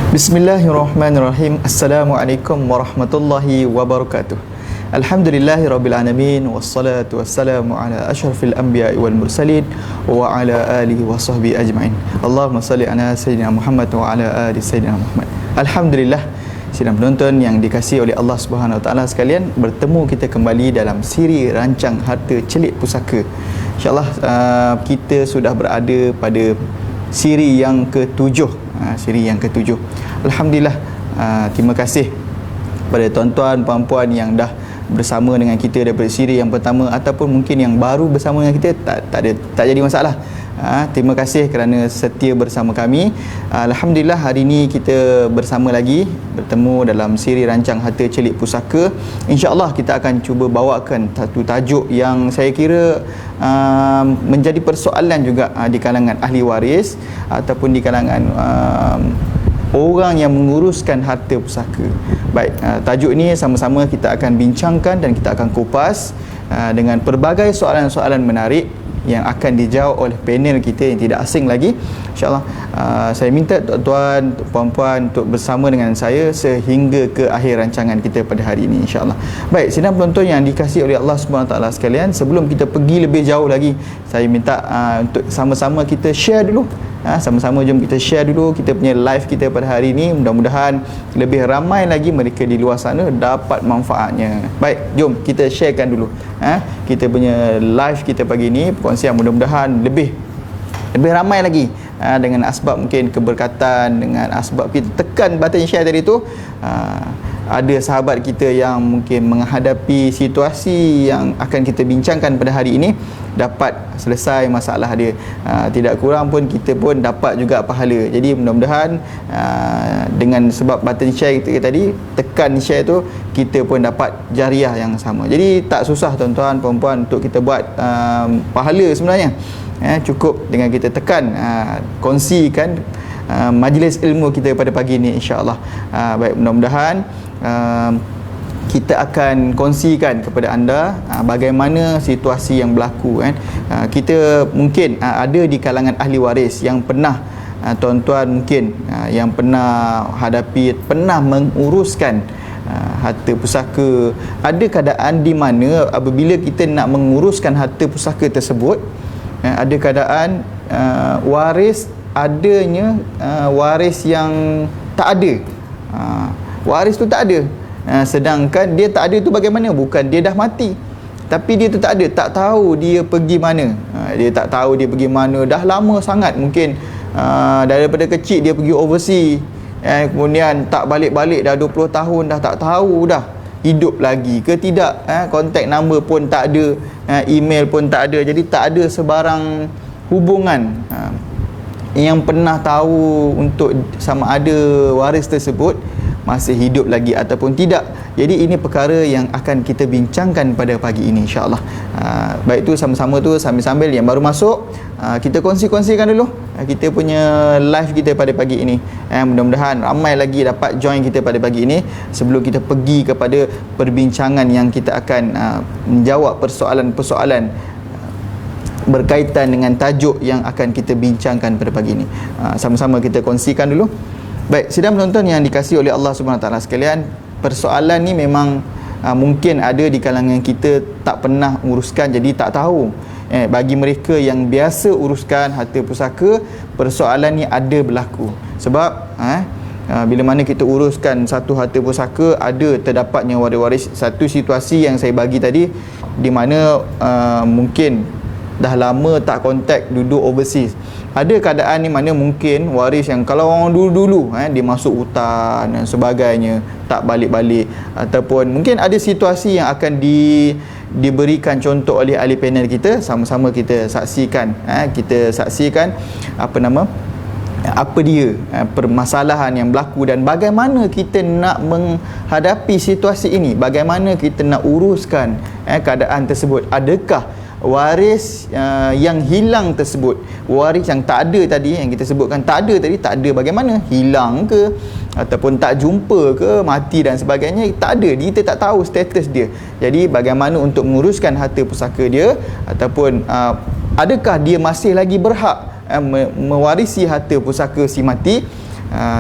Bismillahirrahmanirrahim. Assalamualaikum warahmatullahi wabarakatuh. Alhamdulillahirrabbilalamin. Wassalatu wassalamu ala ashrafil anbiya'i wal mursalin wa ala alihi wa sahbihi ajma'in. Allahumma salli ala Sayyidina Muhammad wa ala ali Sayyidina Muhammad. Alhamdulillah, sidang penonton yang dikasihi oleh Allah Subhanahu Wa Taala sekalian, bertemu kita kembali dalam siri rancang harta celik pusaka. InsyaAllah kita sudah berada pada siri yang ke-7. Siri yang ke-7. Alhamdulillah, terima kasih pada tuan-tuan, puan-puan yang dah bersama dengan kita daripada siri yang pertama ataupun mungkin yang baru bersama dengan kita. Tak jadi masalah. Terima kasih kerana setia bersama kami. Alhamdulillah, hari ini kita bersama lagi, bertemu dalam siri rancang harta celik pusaka. InsyaAllah kita akan cuba bawakan satu tajuk yang saya kira menjadi persoalan juga di kalangan ahli waris ataupun di kalangan orang yang menguruskan harta pusaka. Baik, tajuk ini sama-sama kita akan bincangkan dan kita akan kupas dengan pelbagai soalan-soalan menarik yang akan dijawab oleh panel kita yang tidak asing lagi. InsyaAllah saya minta tuan-tuan, puan-puan untuk bersama dengan saya sehingga ke akhir rancangan kita pada hari ini, insyaAllah. Baik, sidang penonton yang dikasihi oleh Allah SWT sekalian, sebelum kita pergi lebih jauh lagi, saya minta untuk sama-sama kita share dulu. Sama-sama jom kita share dulu kita punya live kita pada hari ini. Mudah-mudahan lebih ramai lagi mereka di luar sana dapat manfaatnya. Baik, jom kita sharekan dulu kita punya live kita pagi ini, perkongsian mudah-mudahan lebih ramai lagi dengan asbab mungkin keberkatan, dengan asbab kita tekan button share tadi tu. Ada sahabat kita yang mungkin menghadapi situasi yang akan kita bincangkan pada hari ini dapat selesai masalah dia. Tidak kurang pun kita pun dapat juga pahala. Jadi mudah-mudahan dengan sebab button share kita tadi, tekan share tu, kita pun dapat jariah yang sama. Jadi tak susah tuan-tuan, puan-puan untuk kita buat pahala sebenarnya. Cukup dengan kita tekan, kongsikan majlis ilmu kita pada pagi ini, insya-Allah. Baik, mudah-mudahan kita akan kongsikan kepada anda bagaimana situasi yang berlaku kita mungkin ada di kalangan ahli waris yang pernah tuan-tuan mungkin yang pernah pernah menguruskan harta pusaka. Ada keadaan di mana apabila kita nak menguruskan harta pusaka tersebut, ada keadaan adanya waris yang tak ada. Waris tu tak ada. Sedangkan dia tak ada tu bagaimana? Bukan dia dah mati, tapi dia tu tak ada, tak tahu dia pergi mana. Dia tak tahu dia pergi mana dah lama sangat. Mungkin daripada kecil dia pergi overseas, kemudian tak balik-balik dah 20 tahun dah, tak tahu dah hidup lagi ke tidak. Contact number pun tak ada, email pun tak ada. Jadi tak ada sebarang hubungan yang pernah tahu untuk sama ada waris tersebut masih hidup lagi ataupun tidak. Jadi ini perkara yang akan kita bincangkan pada pagi ini, insya-Allah. Baik tu sama-sama tu, sambil-sambil yang baru masuk kita kongsi-kongsikan dulu kita punya live kita pada pagi ini. Mudah-mudahan ramai lagi dapat join kita pada pagi ini sebelum kita pergi kepada perbincangan yang kita akan menjawab persoalan-persoalan berkaitan dengan tajuk yang akan kita bincangkan pada pagi ini. Sama-sama kita kongsikan dulu. Baik, sidang penonton yang dikasihi oleh Allah Subhanahu Wa Taala sekalian, persoalan ni memang mungkin ada di kalangan kita tak pernah uruskan, jadi tak tahu. Bagi mereka yang biasa uruskan harta pusaka, persoalan ni ada berlaku. Sebab bila mana kita uruskan satu harta pusaka, ada terdapatnya waris-waris. Satu situasi yang saya bagi tadi, di mana mungkin dah lama tak kontak, duduk overseas. Ada keadaan ni mana mungkin waris yang kalau orang dulu-dulu dia masuk hutan dan sebagainya, tak balik-balik, ataupun mungkin ada situasi yang akan diberikan contoh oleh ahli panel kita. Sama-sama kita saksikan, apa dia permasalahan yang berlaku dan bagaimana kita nak menghadapi situasi ini, bagaimana kita nak uruskan keadaan tersebut. Adakah waris yang hilang tersebut, waris yang tak ada tadi, yang kita sebutkan tak ada bagaimana? Hilang ke ataupun tak jumpa ke, mati dan sebagainya, tak ada, kita tak tahu status dia. Jadi bagaimana untuk menguruskan harta pusaka dia, ataupun adakah dia masih lagi berhak mewarisi harta pusaka si mati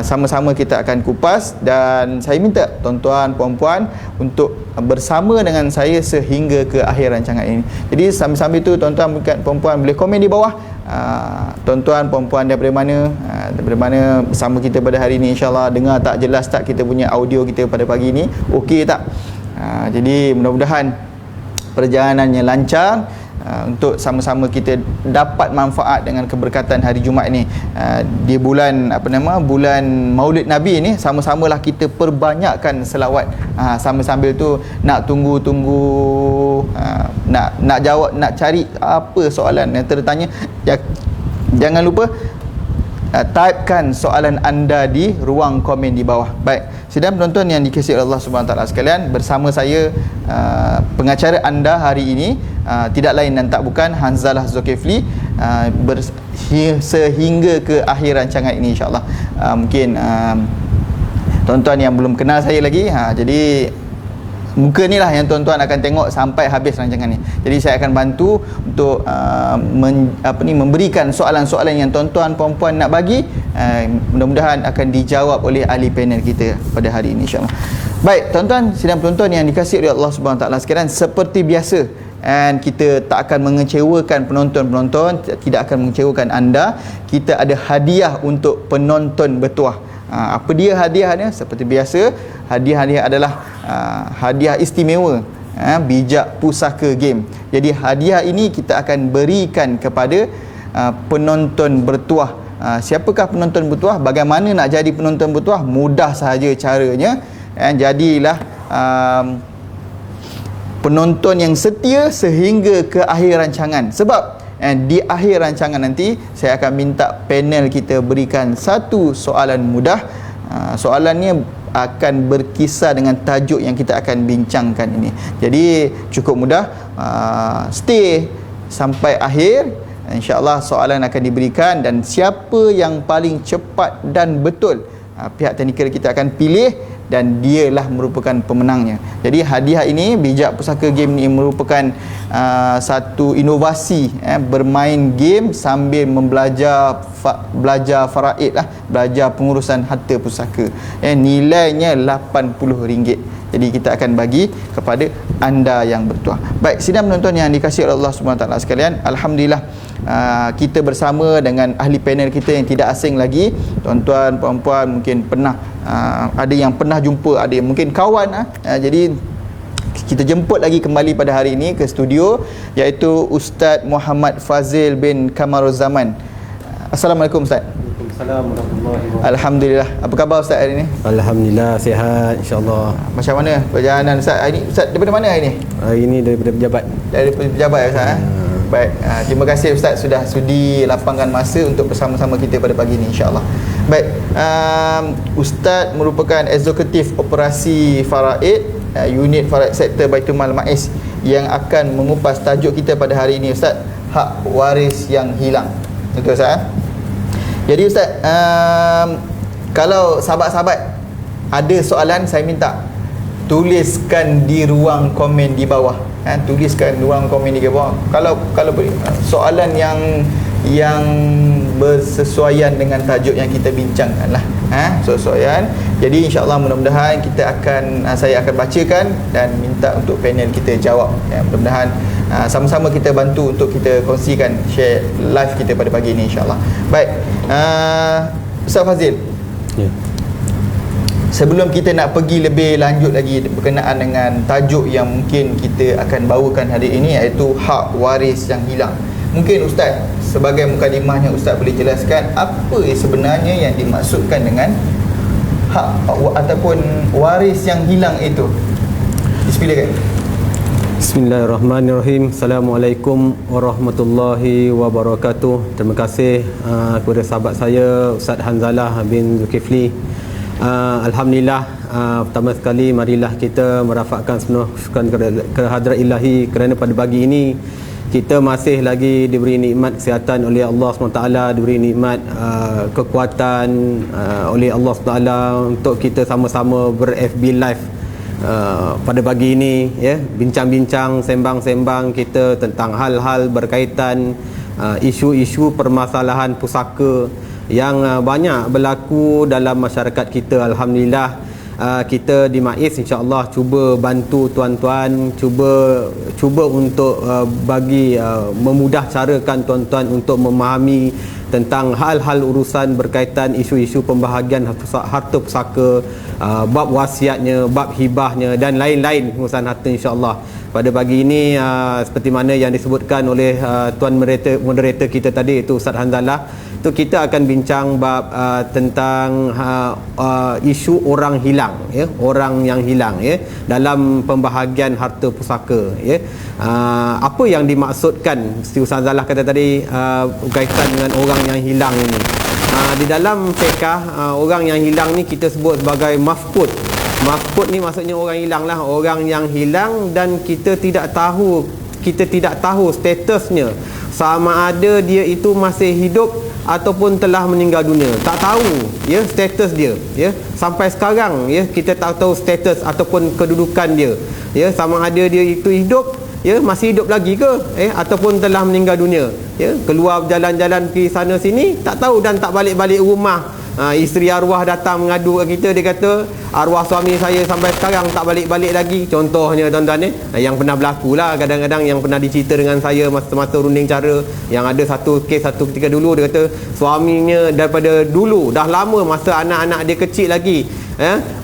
sama-sama kita akan kupas, dan saya minta tuan-tuan puan-puan untuk bersama dengan saya sehingga ke akhir rancangan ini. Jadi sambil-sambil tu tuan-tuan puan-puan boleh komen di bawah, tuan-tuan puan-puan daripada mana bersama kita pada hari ini, insya-Allah dengar tak jelas tak kita punya audio kita pada pagi ini, okey tak? Jadi mudah-mudahan perjalanannya lancar, untuk sama-sama kita dapat manfaat dengan keberkatan hari Jumaat ni. Di bulan bulan Maulid Nabi ni, sama-samalah kita perbanyakkan selawat. Sambil-sambil tu nak tunggu nak jawab, nak cari apa soalan yang tertanya, jangan lupa typekan soalan anda di ruang komen di bawah. Baik, sidang penonton yang dikasihi Allah Subhanahu Wa Taala sekalian, bersama saya pengacara anda hari ini tidak lain dan tak bukan Hanzalah Zulkifli, sehingga ke akhir rancangan ini, insya-Allah. Mungkin tuan-tuan yang belum kenal saya lagi, jadi muka ni lah yang tuan-tuan akan tengok sampai habis rancangan ni. Jadi saya akan bantu untuk memberikan soalan-soalan yang tuan-tuan puan-puan nak bagi, mudah-mudahan akan dijawab oleh ahli panel kita pada hari ini, insya-Allah. Baik, tuan-tuan sidang penonton yang dikasihi oleh Allah Subhanahu Wa Taala sekalian, seperti biasa, dan kita tak akan mengecewakan penonton-penonton, tidak akan mengecewakan anda. Kita ada hadiah untuk penonton bertuah. Apa dia hadiahnya? Seperti biasa, hadiah adalah hadiah istimewa, bijak pusaka game. Jadi hadiah ini kita akan berikan kepada penonton bertuah. Siapakah penonton bertuah? Bagaimana nak jadi penonton bertuah? Mudah sahaja caranya. Jadilah penonton yang setia sehingga ke akhir rancangan. Sebab di akhir rancangan nanti saya akan minta panel kita berikan satu soalan mudah. Soalannya akan berkisar dengan tajuk yang kita akan bincangkan ini. Jadi cukup mudah, stay sampai akhir, insya-Allah soalan akan diberikan, dan siapa yang paling cepat dan betul, pihak teknikal kita akan pilih, dan dialah merupakan pemenangnya. Jadi hadiah ini, bijak pusaka game ini merupakan satu inovasi, bermain game sambil belajar faraid lah, belajar pengurusan harta pusaka. Nilainya RM80. Jadi kita akan bagi kepada anda yang bertuah. Baik, sidang penonton yang dikasihi oleh Allah Subhanahu Wa Taala sekalian, alhamdulillah kita bersama dengan ahli panel kita yang tidak asing lagi. Tuan-tuan puan-puan mungkin pernah ada yang pernah jumpa, ada yang mungkin kawan. Jadi kita jemput lagi kembali pada hari ini ke studio, iaitu Ustaz Muhammad Fazil bin Kamaruzzaman. Assalamualaikum Ustaz. Waalaikumsalam warahmatullahi wabarakatuh. Alhamdulillah. Apa khabar Ustaz hari ini? Alhamdulillah sihat, insya-Allah. Macam mana perjalanan Ustaz hari ini? Ustaz daripada mana hari ini? Hari ini daripada pejabat. Daripada pejabat ya Ustaz. Baik, terima kasih Ustaz sudah sudi lapangkan masa untuk bersama-sama kita pada pagi ini, insya-Allah. Baik, Ustaz merupakan eksekutif operasi faraid, unit faraid sektor Baitul Mal MAIS, yang akan mengupas tajuk kita pada hari ini, Ustaz, hak waris yang hilang. Betul Ustaz? Jadi Ustaz, kalau sahabat-sahabat ada soalan, saya minta tuliskan di ruang komen di bawah. Tuliskan ruang komen di bawah. Kalau soalan yang bersesuaian dengan tajuk yang kita bincangkan lah, sesuaian. Jadi insya-Allah mudah-mudahan saya akan bacakan dan minta untuk panel kita jawab. Mudah-mudahan sama-sama kita bantu untuk kita kongsikan, share live kita pada pagi ini, insya-Allah. Baik, Ustaz Fazil. Ya. Sebelum kita nak pergi lebih lanjut lagi berkenaan dengan tajuk yang mungkin kita akan bawakan hari ini, iaitu hak waris yang hilang. Mungkin Ustaz, sebagai mukadimahnya, Ustaz boleh jelaskan apa sebenarnya yang dimaksudkan dengan hak ataupun waris yang hilang itu. Bismillah. Bismillahirrahmanirrahim. Assalamualaikum warahmatullahi wabarakatuh. Terima kasih kepada sahabat saya Ustaz Hanzalah bin Zulkifli. Alhamdulillah, pertama sekali marilah kita merafakkan sepenuh syukuran ke hadrat ilahi kerana pada pagi ini kita masih lagi diberi nikmat kesihatan oleh Allah SWT, diberi nikmat kekuatan oleh Allah SWT untuk kita sama-sama ber-FB live pada pagi ini, ya, bincang-bincang, sembang-sembang kita tentang hal-hal berkaitan isu-isu permasalahan pusaka yang banyak berlaku dalam masyarakat kita. Alhamdulillah, kita di MAIS insya-Allah cuba bantu tuan-tuan, cuba untuk bagi memudah carakan tuan-tuan untuk memahami tentang hal-hal urusan berkaitan isu-isu pembahagian harta pusaka, bab wasiatnya, bab hibahnya dan lain-lain urusan harta insya-Allah. Pada pagi ini seperti mana yang disebutkan oleh tuan moderator kita tadi, itu Ustaz Hanzalah, itu kita akan bincang bab tentang isu orang hilang, ya, orang yang hilang, ya, dalam pembahagian harta pusaka, ya. Apa yang dimaksudkan, Ustaz Hanzalah kata tadi, berkaitan dengan orang yang hilang ini. Di dalam fiqh, orang yang hilang ni kita sebut sebagai mafqud. Mafqud ni maksudnya orang hilang lah, orang yang hilang dan kita tidak tahu statusnya, sama ada dia itu masih hidup ataupun telah meninggal dunia. Tak tahu, ya, status dia, ya. Sampai sekarang, ya, kita tak tahu status ataupun kedudukan dia, ya, sama ada dia itu hidup, ya, masih hidup lagi ke, ataupun telah meninggal dunia, ya. Keluar berjalan-jalan pergi sana sini tak tahu dan tak balik-balik rumah. Isteri arwah datang mengadu kat kita, dia kata arwah suami saya sampai sekarang tak balik-balik lagi. Contohnya tuan-tuan, yang pernah berlaku lah, kadang-kadang yang pernah dicerita dengan saya masa-masa runding cara, yang ada satu kes satu ketika dulu, dia kata suaminya daripada dulu dah lama, masa anak-anak dia kecil lagi,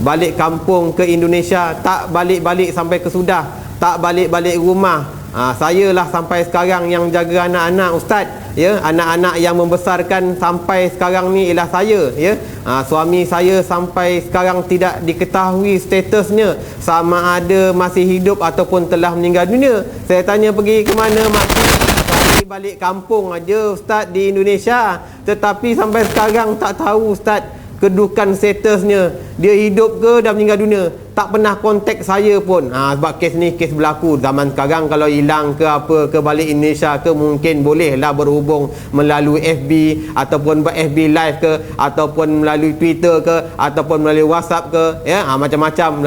balik kampung ke Indonesia, tak balik-balik sampai ke Sudah, tak balik-balik rumah. Saya lah sampai sekarang yang jaga anak-anak, Ustaz, ya. Anak-anak yang membesarkan sampai sekarang ni ialah saya, ya. Suami saya sampai sekarang tidak diketahui statusnya, sama ada masih hidup ataupun telah meninggal dunia. Saya tanya pergi ke mana, makcik? Saya balik kampung aja, Ustaz, di Indonesia, tetapi sampai sekarang tak tahu, Ustaz, kedudukan statusnya, dia hidup ke dah meninggal dunia. Tak pernah kontak saya pun. Sebab kes ni kes berlaku zaman sekarang. Kalau hilang ke apa ke balik Indonesia ke, mungkin bolehlah berhubung melalui FB ataupun FB live ke, ataupun melalui Twitter ke, ataupun melalui WhatsApp ke, ya, macam-macam,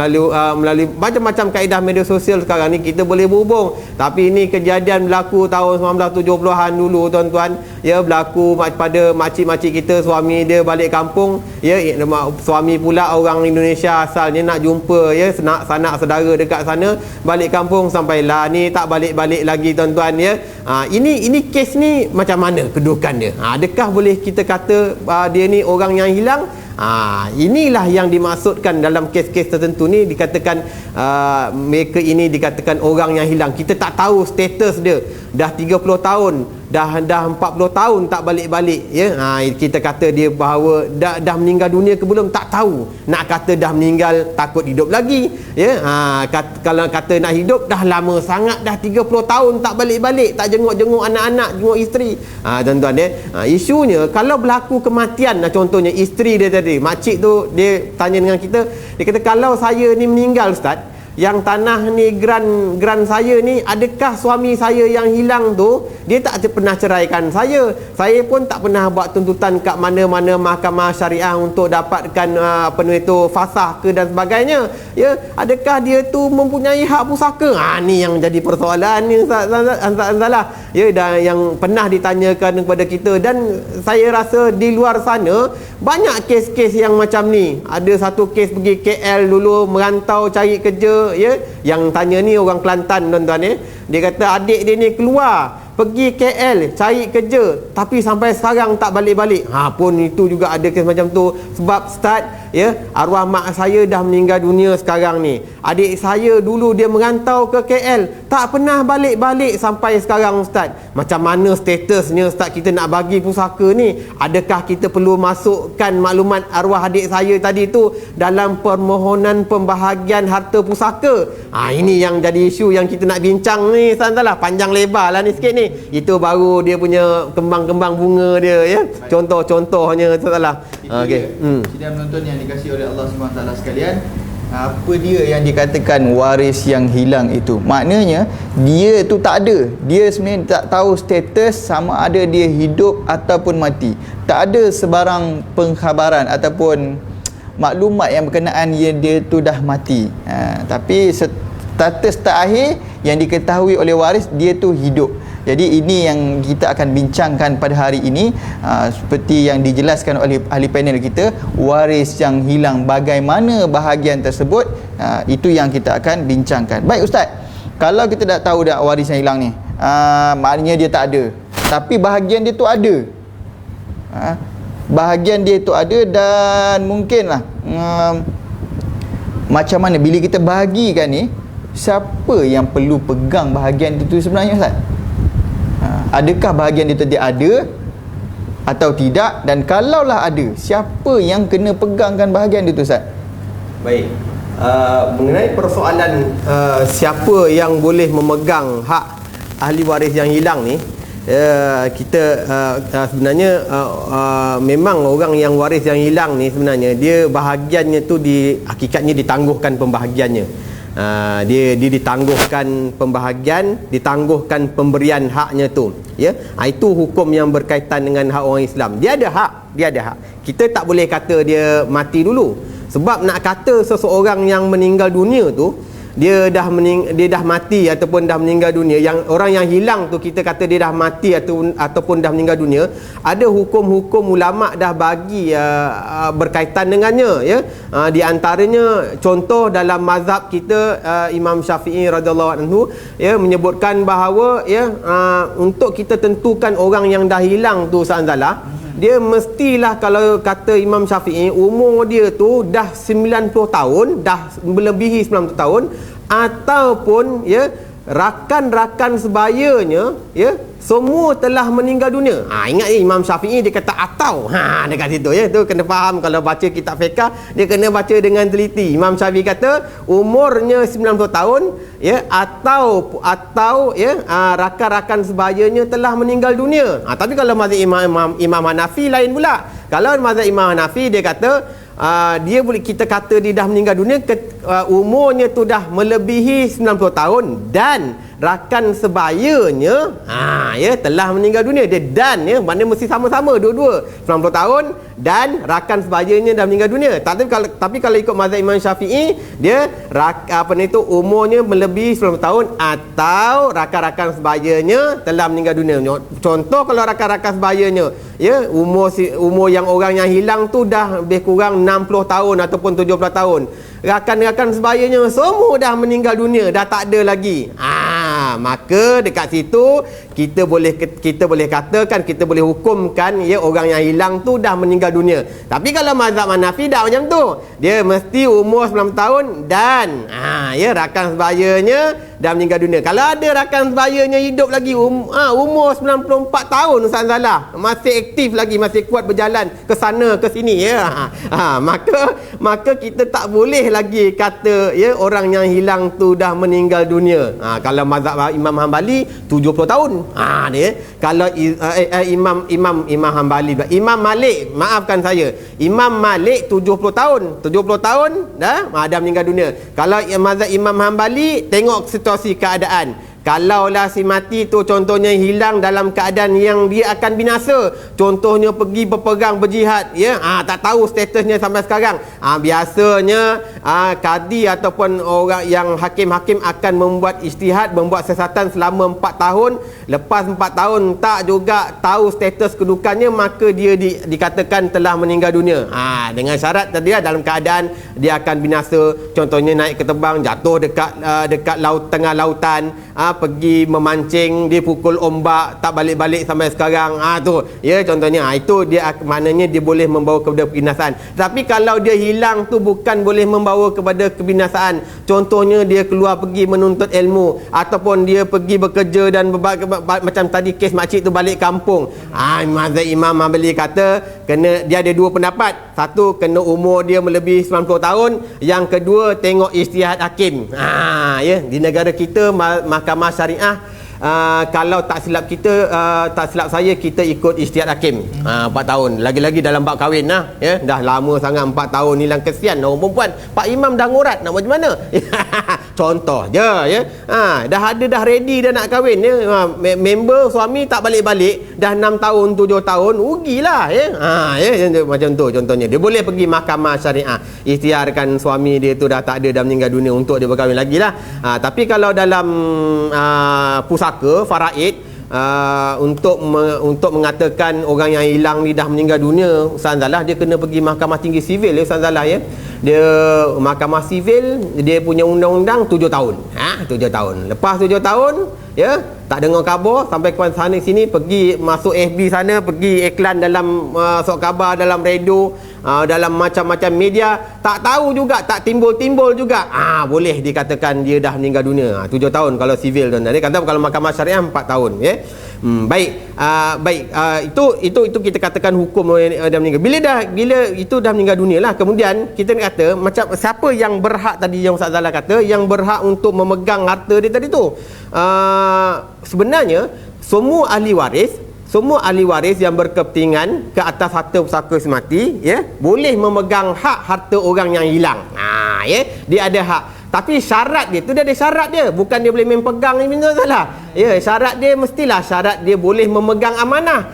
melalui macam-macam kaedah media sosial sekarang ni kita boleh berhubung. Tapi ini kejadian berlaku tahun 1970-an dulu, tuan-tuan, ya, berlaku pada makcik-makcik kita, suami dia balik kampung, ya, suami pula orang Indonesia asalnya, nak jumpa, ya, sanak saudara dekat sana, balik kampung sampailah ni tak balik-balik lagi, tuan-tuan, ya. Ini kes ni macam mana kedudukan dia? Adakah boleh kita kata dia ni orang yang hilang? Inilah yang dimaksudkan dalam kes-kes tertentu ni, dikatakan mereka ini dikatakan orang yang hilang. Kita tak tahu status dia, dah 30 tahun, dah 40 tahun tak balik-balik, ya. Kita kata dia bahawa dah meninggal dunia ke belum, tak tahu. Nak kata dah meninggal, takut hidup lagi, ya. Kalau kata nak hidup, dah lama sangat, dah 30 tahun tak balik-balik, tak jenguk-jenguk anak-anak, jenguk isteri. Tuan-tuan, ya. Isunya kalau berlaku kematian, contohnya isteri dia tadi, makcik tu, dia tanya dengan kita, dia kata kalau saya ni meninggal, Ustaz, yang tanah ni gran saya ni, adakah suami saya yang hilang tu dia tak pernah ceraikan saya pun tak pernah buat tuntutan kat mana-mana mahkamah syariah untuk dapatkan fasah ke dan sebagainya, ya, adakah dia tu mempunyai hak pusaka? Ni yang jadi persoalan ni, Hanzalah, ya, dan yang pernah ditanyakan kepada kita. Dan saya rasa di luar sana banyak kes-kes yang macam ni. Ada satu kes pergi KL dulu, merantau cari kerja, ya, yang tanya ni orang Kelantan, tuan-tuan, ya. Dia kata adik dia ni keluar pergi KL cari kerja, tapi sampai sekarang tak balik-balik. Pun itu juga ada kes macam tu. Sebab Ustaz, ya, arwah mak saya dah meninggal dunia sekarang ni. Adik saya dulu dia merantau ke KL, tak pernah balik-balik sampai sekarang, Ustaz. Macam mana statusnya, Ustaz, kita nak bagi pusaka ni? Adakah kita perlu masukkan maklumat arwah adik saya tadi tu dalam permohonan pembahagian harta pusaka? Ini yang jadi isu yang kita nak bincang ni, Salah, panjang lebar lah ni sikit ni. Itu baru dia punya kembang-kembang bunga dia, ya. Contoh-contohnya, Salah. Okey. Sidang penonton yang dikasihi oleh Allah SWT sekalian, apa dia yang dikatakan waris yang hilang itu? Maknanya dia tu tak ada, dia sebenarnya tak tahu status sama ada dia hidup ataupun mati. Tak ada sebarang pengkhabaran ataupun maklumat yang berkenaan dia tu dah mati. Tapi status terakhir yang diketahui oleh waris, dia tu hidup. Jadi ini yang kita akan bincangkan pada hari ini. Seperti yang dijelaskan oleh ahli panel kita, waris yang hilang, bagaimana bahagian tersebut, itu yang kita akan bincangkan. Baik Ustaz, kalau kita dah tahu dah waris yang hilang ni, maknanya dia tak ada, tapi bahagian dia tu ada. Bahagian dia tu ada, dan mungkinlah macam mana bila kita bahagikan ni, siapa yang perlu pegang bahagian itu sebenarnya Ustaz? Adakah bahagian itu dia ada atau tidak, dan kalaulah ada, siapa yang kena pegangkan bahagian itu Ustaz? Baik, mengenai persoalan siapa yang boleh memegang hak ahli waris yang hilang ni, kita sebenarnya memang orang yang waris yang hilang ni sebenarnya dia bahagiannya tu hakikatnya ditangguhkan pembahagiannya. Dia ditangguhkan pembahagian, ditangguhkan pemberian haknya tu, ya. Itu hukum yang berkaitan dengan hak orang Islam. Dia ada hak. Kita tak boleh kata dia mati dulu, sebab nak kata seseorang yang meninggal dunia tu dia dah mati ataupun dah meninggal dunia, yang orang yang hilang tu kita kata dia dah mati ataupun dah meninggal dunia, ada hukum-hukum ulama dah bagi berkaitan dengannya, ya. Di antaranya contoh dalam mazhab kita, Imam Syafi'i radhiyallahu anhu, ya, menyebutkan bahawa, ya, untuk kita tentukan orang yang dah hilang tu Sa'anzalah, dia mestilah, kalau kata Imam Syafi'i, umur dia tu dah 90 tahun, dah melebihi 90 tahun, ataupun, ya, rakan-rakan sebayanya, ya, semua telah meninggal dunia. Ingat Imam Syafi'i dia kata atau, dekat situ, ya, tu kena faham. Kalau baca kitab fiqh, dia kena baca dengan teliti. Imam Syafi'i kata umurnya 90 tahun, ya, atau ya, rakan-rakan sebayanya telah meninggal dunia. Tapi kalau mazhab Imam Hanafi lain pula. Kalau mazhab Imam Hanafi, dia kata dia boleh, kita kata dia dah meninggal dunia, umurnya tu dah melebihi 90 tahun dan rakan sebayanya ya telah meninggal dunia. Dia dan, ya, maknanya mesti sama-sama dua-dua, 90 tahun dan rakan sebayanya dah meninggal dunia. Tapi kalau ikut mazhab Imam Syafi'i, dia umurnya melebihi 90 tahun atau rakan-rakan sebayanya telah meninggal dunia. Contoh, kalau rakan-rakan sebayanya, ya, umur yang orang yang hilang tu dah lebih kurang 60 tahun ataupun 70 tahun, rakan-rakan sebayanya semua dah meninggal dunia, dah tak ada lagi. Maka dekat situ kita boleh katakan, kita boleh hukumkan, ya, orang yang hilang tu dah meninggal dunia. Tapi kalau mazhab Hanafi tak macam tu. Dia mesti umur 90 tahun dan ya, rakan sebayanya dah meninggal dunia. Kalau ada rakan sebayanya hidup lagi, umur 94 tahun Ustaz, masih aktif lagi, masih kuat berjalan ke sana ke sini, ya. Maka kita tak boleh lagi kata, ya, orang yang hilang tu dah meninggal dunia. Kalau mazhab Imam Hambali 70 tahun. Dia kalau Imam Hambali, Imam Malik, maafkan saya, Imam Malik 70 tahun dah meninggal dunia. Kalau mazhab Imam Hambali, tengok situasi keadaan. Kalaulah si mati tu contohnya hilang dalam keadaan yang dia akan binasa, contohnya pergi berperang berjihad, ya, tak tahu statusnya sampai sekarang, biasanya kadi ataupun orang yang hakim-hakim akan membuat ijtihad, membuat siasatan selama 4 tahun. Lepas 4 tahun tak juga tahu status kedudukannya, maka dia dikatakan telah meninggal dunia. Dengan syarat tadi, dalam keadaan dia akan binasa, contohnya naik ke tebang, jatuh dekat laut, tengah lautan, pergi memancing, dia pukul ombak, tak balik-balik sampai sekarang, tu, ya, contohnya, itu dia maknanya dia boleh membawa kepada kebinasaan. Tapi kalau dia hilang tu bukan boleh membawa kepada kebinasaan, contohnya dia keluar pergi menuntut ilmu, ataupun dia pergi bekerja dan macam tadi kes makcik tu balik kampung, mazhab Imam Hambali kata dia ada dua pendapat. Satu, kena umur dia melebihi 90 tahun. Yang kedua, tengok ijtihad hakim. Ya, di negara kita mahkamah syariah, kalau tak silap saya, kita ikut ijtihad hakim 4 tahun. Lagi-lagi dalam bab kahwin, ya, dah lama sangat 4 tahun ni lang, kesian orang perempuan. Pak Imam dah ngurat, nak macam mana? Contoh je, ya. Dah ready dah nak kahwin, ya. Member suami tak balik-balik dah 6 tahun 7 tahun, rugilah, ya. Ya, macam tu contohnya. Dia boleh pergi mahkamah syariah, ikhtiarkan suami dia tu dah tak ada, dah meninggal dunia, untuk dia berkahwin lagi lah. Tapi kalau dalam pusaka faraid, untuk mengatakan orang yang hilang ni dah meninggal dunia, Ustaz Zalah, dia kena pergi Mahkamah Tinggi Sivil ya Ustaz Zalah ya. Dia Mahkamah Sivil, dia punya undang-undang 7 tahun. 7 tahun. Lepas 7 tahun ya, tak dengar khabar sampai ke sana sini, pergi masuk FB sana, pergi iklan dalam surat khabar, dalam radio, dalam macam-macam media, tak tahu juga, tak timbul-timbul juga, boleh dikatakan dia dah meninggal dunia. 7 tahun kalau sivil tuan. Dia kata kalau mahkamah syariah 4 tahun ya. Itu kita katakan hukum dah meninggal. Bila itu dah meninggal dunia lah, kemudian kita nak kata macam siapa yang berhak tadi yang Ustaz Zalah kata, yang berhak untuk memegang harta dia tadi tu. Sebenarnya semua ahli waris yang berkepentingan ke atas harta pusaka semati ya, boleh memegang hak harta orang yang hilang. Ya, dia ada hak. Tapi syarat dia tu, dia ada syarat dia. Bukan dia boleh main pegang ni, benda salah. Ya, syarat dia mestilah syarat dia boleh memegang amanah.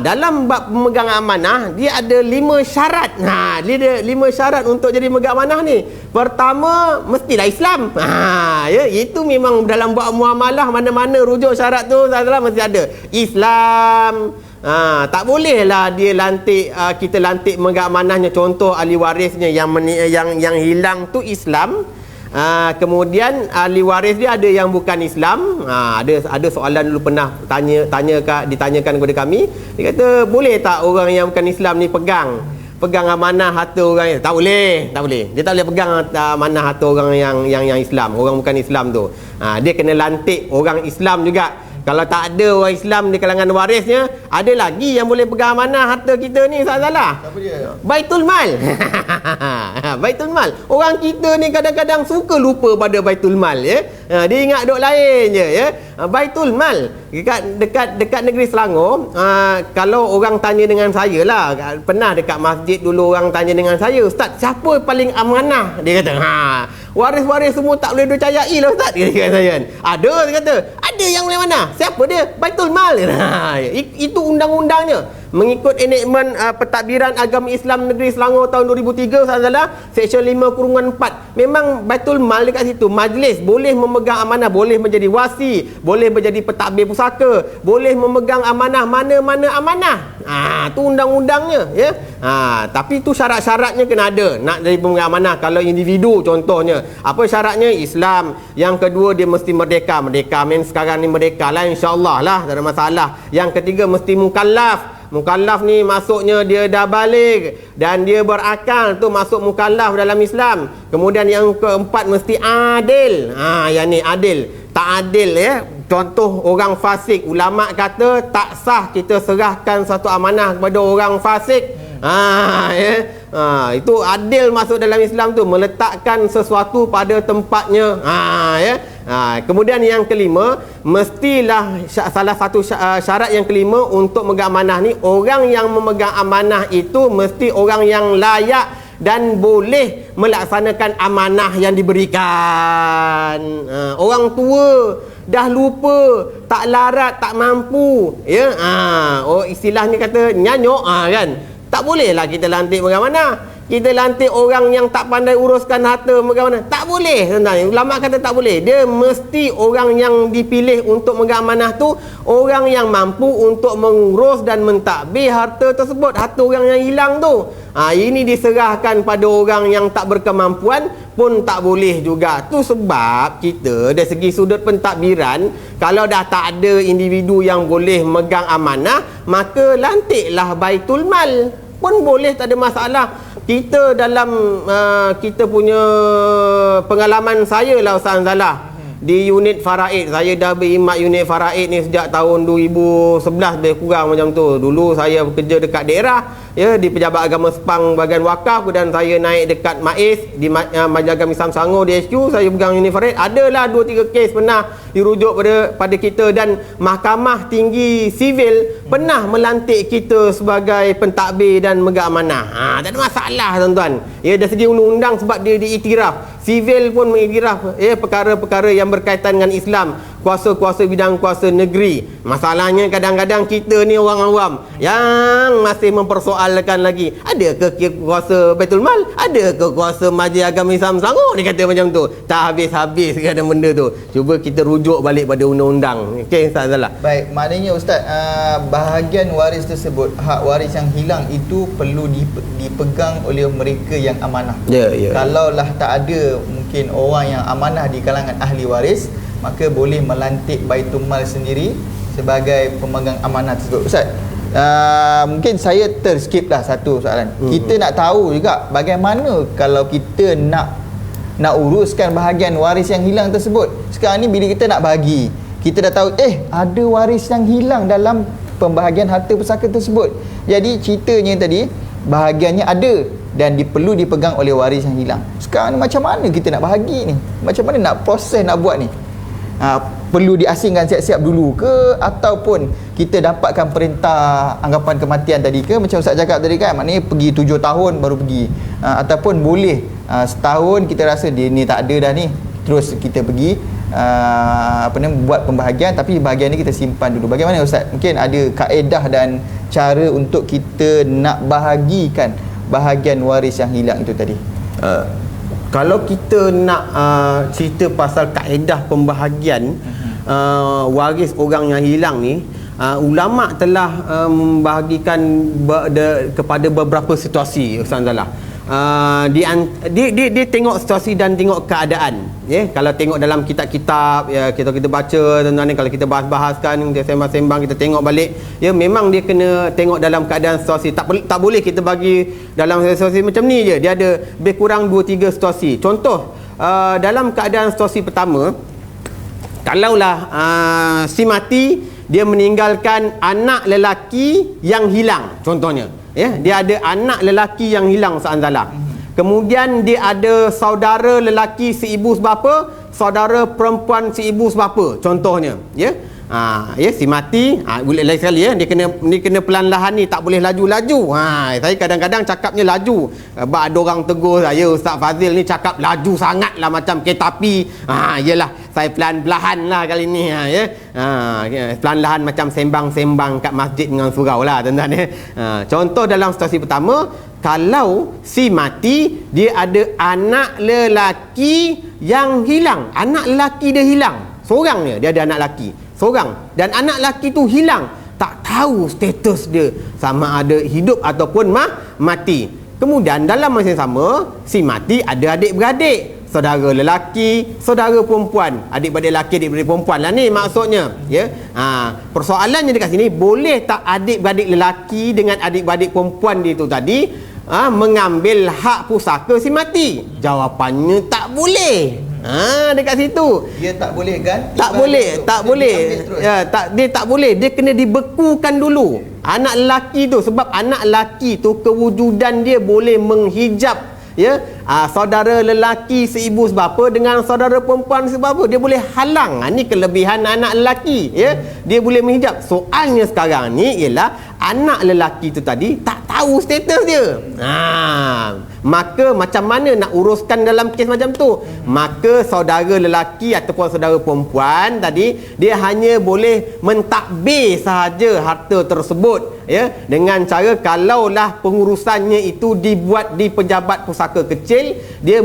Dalam bab pemegang amanah, dia ada 5 syarat. Dia ada 5 syarat untuk jadi pemegang amanah ni. Pertama, mestilah Islam. Ya, itu memang dalam bab muamalah, mana-mana rujuk syarat tu salah mesti ada Islam. Tak bolehlah dia lantik, kita lantik pemegang amanahnya, contoh ahli warisnya yang hilang tu Islam. Kemudian ahli waris dia ada yang bukan Islam. Ada soalan dulu pernah ditanyakan kepada kami. Dia kata, boleh tak orang yang bukan Islam ni pegang amanah harta orang yang tak boleh. Dia tak boleh pegang amanah harta orang yang Islam, orang bukan Islam tu. Dia kena lantik orang Islam juga. Kalau tak ada orang Islam di kalangan warisnya, ada lagi yang boleh pegang amanah harta kita ni, Ustaz Zalah. Siapa dia? Baitul Mal. Baitul Mal. Orang kita ni kadang-kadang suka lupa pada Baitul Mal ya. Dia ingat duk lain je ya. Baitul Mal dekat negeri Selangor, kalau orang tanya dengan saya lah, pernah dekat masjid dulu orang tanya dengan saya, Ustaz, siapa paling amanah? Dia kata, waris-waris semua tak boleh dipercayai lah Ustaz. Dia kata saya. Dia kata, ada yang boleh mana? Siapa dia? Baitul Mal. Itu undang-undangnya. Mengikut enakmen pentadbiran agama Islam negeri Selangor tahun 2003 Ustaz Zalah, Seksyen 5/4, memang Baitul Mal dekat situ, majlis boleh memegang amanah, boleh menjadi wasi, boleh menjadi pentadbir pusaka, boleh memegang amanah, mana-mana amanah. Tu undang-undangnya ya. Tapi tu syarat-syaratnya kena ada nak jadi pemegang amanah. Kalau individu contohnya, apa syaratnya? Islam. Yang kedua, dia mesti merdeka. Sekarang ni merdeka lah, insya-Allah lah, tak ada masalah. Yang ketiga, mesti mukallaf. Mukallaf ni maksudnya dia dah balik dan dia berakal, tu masuk mukallaf dalam Islam. Kemudian yang keempat, mesti adil. Yang ni adil. Tak adil ya. Contoh orang fasik, ulama kata tak sah kita serahkan satu amanah kepada orang fasik. Itu adil masuk dalam Islam tu, meletakkan sesuatu pada tempatnya. Kemudian yang kelima, mestilah salah satu syarat yang kelima untuk memegang amanah ni, orang yang memegang amanah itu mesti orang yang layak dan boleh melaksanakan amanah yang diberikan. Orang tua dah lupa, tak larat, tak mampu ya. Istilahnya kata nyanyok kan. Tak bolehlah kita lantik pemegang amanah. Kita lantik orang yang tak pandai uruskan harta pemegang amanah. Tak boleh sebenarnya. Ulama kata tak boleh. Dia mesti orang yang dipilih untuk memegang amanah tu orang yang mampu untuk mengurus dan mentadbir harta tersebut, harta orang yang hilang tu. Ini diserahkan pada orang yang tak berkemampuan pun tak boleh juga. Tu sebab kita dari segi sudut pentadbiran, kalau dah tak ada individu yang boleh megang amanah, maka lantiklah Baitul Mal pun boleh, tak ada masalah. Kita dalam kita punya pengalaman saya lah Ustaz Zalah, di unit faraid, saya dah berkhidmat unit faraid ni sejak tahun 2011 lebih kurang macam tu. Dulu saya bekerja dekat daerah ya, di Pejabat Agama Sepang bahagian wakaf, dan saya naik dekat MAIS di Majlis Agama Islam Selangor di HQ, saya pegang unit faraid. Adalah 2-3 kes pernah dirujuk pada kita, dan Mahkamah Tinggi Sivil pernah melantik kita sebagai pentadbir dan memegang amanah. Tak ada masalah tuan-tuan ya, dari segi undang-undang, sebab dia diiktiraf. Sivil pun mengiktiraf perkara-perkara yang berkaitan dengan Islam. kuasa-kuasa bidang kuasa negeri. Masalahnya kadang-kadang kita ni orang awam yang masih mempersoalkan lagi, ada ke kuasa Baitul Mal, ada ke kuasa Majlis Agama Islam Selangor, dia kata macam tu. Tak habis-habis kadang benda tu. Cuba kita rujuk balik pada undang-undang. Okey, Ustaz Zala. Baik, maknanya Ustaz, bahagian waris tersebut, hak waris yang hilang itu perlu dipegang oleh mereka yang amanah. Ya. Kalaulah tak ada mungkin orang yang amanah di kalangan ahli waris, maka boleh melantik Baitul Mal sendiri sebagai pemegang amanah tersebut. Ustaz, mungkin saya terskip lah satu soalan. Kita nak tahu juga bagaimana kalau kita nak uruskan bahagian waris yang hilang tersebut. Sekarang ni bila kita nak bagi, kita dah tahu ada waris yang hilang dalam pembahagian harta pusaka tersebut. Jadi ceritanya tadi bahagiannya ada dan perlu dipegang oleh waris yang hilang. Sekarang ni macam mana kita nak bahagi ni? Macam mana nak proses nak buat ni? Perlu diasingkan siap-siap dulu ke, ataupun kita dapatkan perintah anggapan kematian tadi ke, macam Ustaz cakap tadi kan, maknanya pergi 7 tahun baru pergi, ataupun boleh setahun kita rasa dia ni tak ada dah ni, terus kita pergi buat pembahagian, tapi bahagian ni kita simpan dulu. Bagaimana Ustaz? Mungkin ada kaedah dan cara untuk kita nak bahagikan bahagian waris yang hilang itu tadi. Kalau kita nak cerita pasal kaedah pembahagian waris orang yang hilang ni, ulama telah membahagikan kepada beberapa situasi, Ustaz Zala. Dia tengok situasi dan tengok keadaan. Kalau tengok dalam kitab-kitab kita baca tentang ni, kalau kita bahas-bahaskan, kita sembang-sembang, kita tengok balik, memang dia kena tengok dalam keadaan situasi. Tak boleh kita bagi dalam situasi macam ni je. Dia ada lebih kurang 2-3 situasi. Contoh, dalam keadaan situasi pertama, kalaulah si mati dia meninggalkan anak lelaki yang hilang, contohnya, dia ada anak lelaki yang hilang, Ustaz Anzala. Kemudian dia ada saudara lelaki seibu sebapa, saudara perempuan seibu sebapa, contohnya, si mati, lain sekali, dia kena pelan-lahan ni, tak boleh laju-laju. Saya kadang-kadang cakapnya laju, sebab ada orang tegur saya, Ustaz Fazil ni cakap laju sangat lah, macam kereta api. Yelah, saya pelan-pelan lah kali ni, pelan-lahan macam sembang-sembang kat masjid dengan surau lah, tuan-tuan. Contoh dalam situasi pertama, kalau si mati dia ada anak lelaki yang hilang, anak lelaki dia hilang, seorang dia ada anak lelaki seorang, dan anak lelaki tu hilang, tak tahu status dia sama ada hidup ataupun mati. Kemudian dalam masa yang sama, si mati ada adik-beradik, saudara lelaki, saudara perempuan, adik-beradik lelaki, adik-beradik perempuan lah ni maksudnya, persoalannya dekat sini, boleh tak adik-beradik lelaki dengan adik-beradik perempuan dia tu tadi mengambil hak pusaka si mati? Jawapannya tak boleh. Dekat situ dia tak boleh ganti. Tak boleh. Dia tak boleh. Dia kena dibekukan dulu anak lelaki tu, sebab anak lelaki tu kewujudan dia boleh menghijab saudara lelaki seibu sebapa dengan saudara perempuan sebapa. Dia boleh halang. Ini kelebihan anak lelaki, dia boleh menghijab. Soalnya sekarang ni ialah anak lelaki tu tadi tak tahu status dia. Maka macam mana nak uruskan dalam kes macam tu? Maka saudara lelaki ataupun saudara perempuan tadi, dia hanya boleh mentadbir sahaja harta tersebut, dengan cara, kalaulah pengurusannya itu dibuat di pejabat pusaka kecil, dia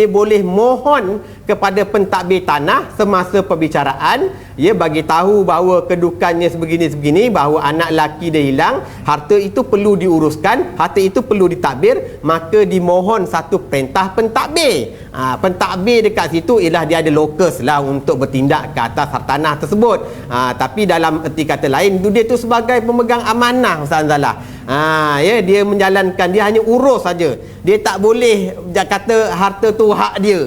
boleh mohon kepada pentadbir tanah semasa perbicaraan, bagi tahu bahawa kedudukannya sebegini-sebegini, bahawa anak lelaki dia hilang, harta itu perlu diuruskan, harta itu perlu ditadbir, maka dimohon satu perintah pentadbir. Pentadbir dekat situ ialah dia ada lokus lah untuk bertindak ke atas hartanah tersebut. Tapi dalam erti kata lain, dia tu sebagai pemegang amanah, Ustaz Anzala. Dia menjalankan, dia hanya urus saja. Dia tak boleh kata harta tu hak dia.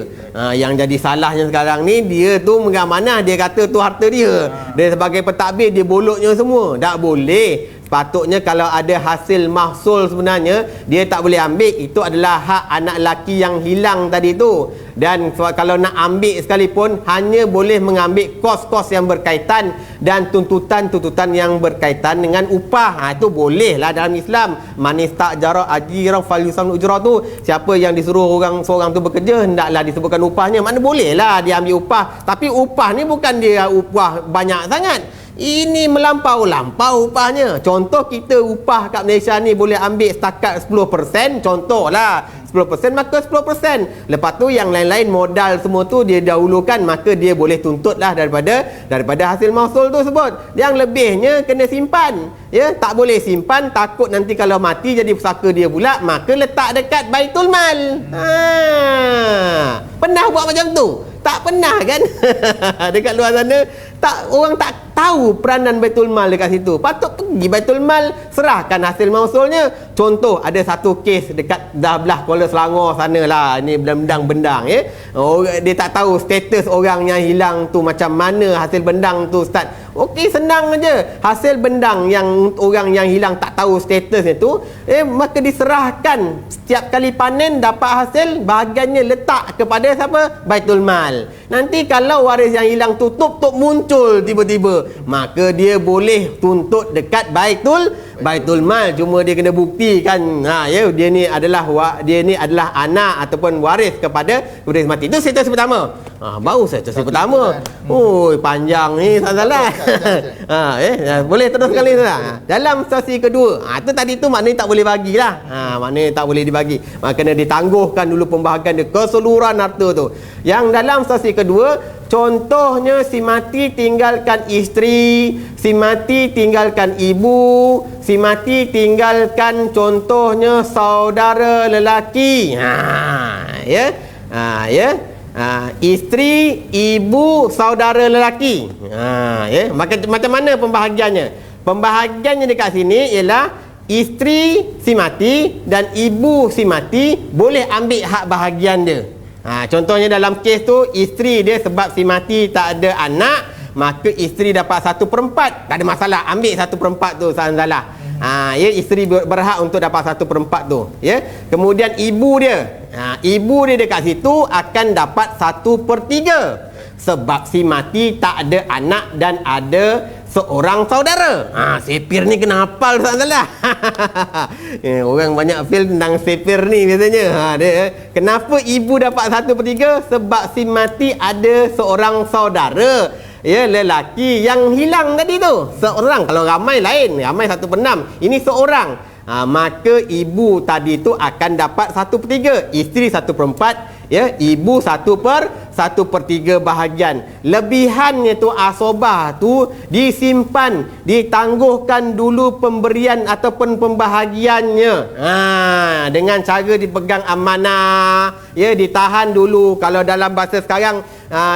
Yang jadi salahnya sekarang ni, dia tu memegang amanah, dia kata tu harta dia. Dia sebagai pentadbir, dia bolotnya semua. Tak boleh. Patutnya kalau ada hasil mahsul sebenarnya dia tak boleh ambil, itu adalah hak anak lelaki yang hilang tadi tu. Dan kalau nak ambil sekalipun hanya boleh mengambil kos-kos yang berkaitan dan tuntutan-tuntutan yang berkaitan dengan upah. Itu boleh lah dalam Islam. Man istajara ajiran falyusam ujrah tu, siapa yang disuruh seorang tu bekerja hendaklah disebutkan upahnya. Mana boleh lah dia ambil upah, tapi upah ni bukan dia upah banyak sangat. Ini melampau-lampau upahnya. Contoh kita upah kat Malaysia ni boleh ambil setakat 10%, contohlah 10%, maka 10%. Lepas tu yang lain-lain modal semua tu dia dahulukan, maka dia boleh tuntutlah daripada hasil mahsul tu sebut. Yang lebihnya kena simpan. Ya, tak boleh simpan, takut nanti kalau mati jadi pusaka dia pula, maka letak dekat Baitul Mal. Pernah buat macam tu? Tak pernah kan? Dekat luar sana orang tak tahu peranan Baitul Mal dekat situ. Patut pergi Baitul Mal, serahkan hasil mahsulnya. Contoh, ada satu kes dekat belah Kuala Selangor sana lah, ni bendang-bendang ya. Dia tak tahu status orang yang hilang tu macam mana hasil bendang tu, Ustaz. Okey, senang aja. Hasil bendang yang orang yang hilang tak tahu statusnya tu, maka diserahkan. Setiap kali panen dapat hasil, bahagiannya letak kepada siapa? Baitul Mal. Nanti kalau waris yang hilang tutup muncul tiba-tiba, maka dia boleh tuntut dekat Baitul Mal. Cuma dia kena buktikan dia ni adalah anak ataupun waris kepada waris mati. Itu status pertama. Baru status pertama. Panjang ni, tak salah. Boleh terus sekali tak? Dalam situasi kedua, itu tadi tu maknanya tak boleh bagilah. Maknanya tak boleh dibagi. Kena ditangguhkan dulu pembahagian dia keseluruhan harta tu. Yang dalam situasi kedua, contohnya si mati tinggalkan isteri, si mati tinggalkan ibu, si mati tinggalkan contohnya saudara lelaki. Isteri, ibu, saudara lelaki. Macam mana pembahagiannya? Pembahagiannya dekat sini ialah isteri si mati dan ibu si mati boleh ambil hak bahagian dia. Contohnya dalam kes tu, isteri dia sebab si mati tak ada anak, maka isteri dapat 1/4. Tak ada masalah, ambil 1/4 tu, salah. Isteri berhak untuk dapat 1/4 tu. Kemudian ibu dia dekat situ akan dapat 1/3 sebab si mati tak ada anak dan ada seorang saudara. Sepir ni kena hafal, salah. Orang banyak feel tentang sepir ni biasanya. Kenapa ibu dapat 1/3? Sebab si mati ada seorang saudara, lelaki yang hilang tadi tu. Seorang, kalau ramai lain, ramai 1/6. Ini seorang. Maka ibu tadi tu akan dapat 1/3. Isteri 1/4, ibu 1/3 bahagian. Lebihannya tu asobah tu disimpan, ditangguhkan dulu pemberian ataupun pembahagiannya. Dengan cara dipegang amanah, ditahan dulu. Kalau dalam bahasa sekarang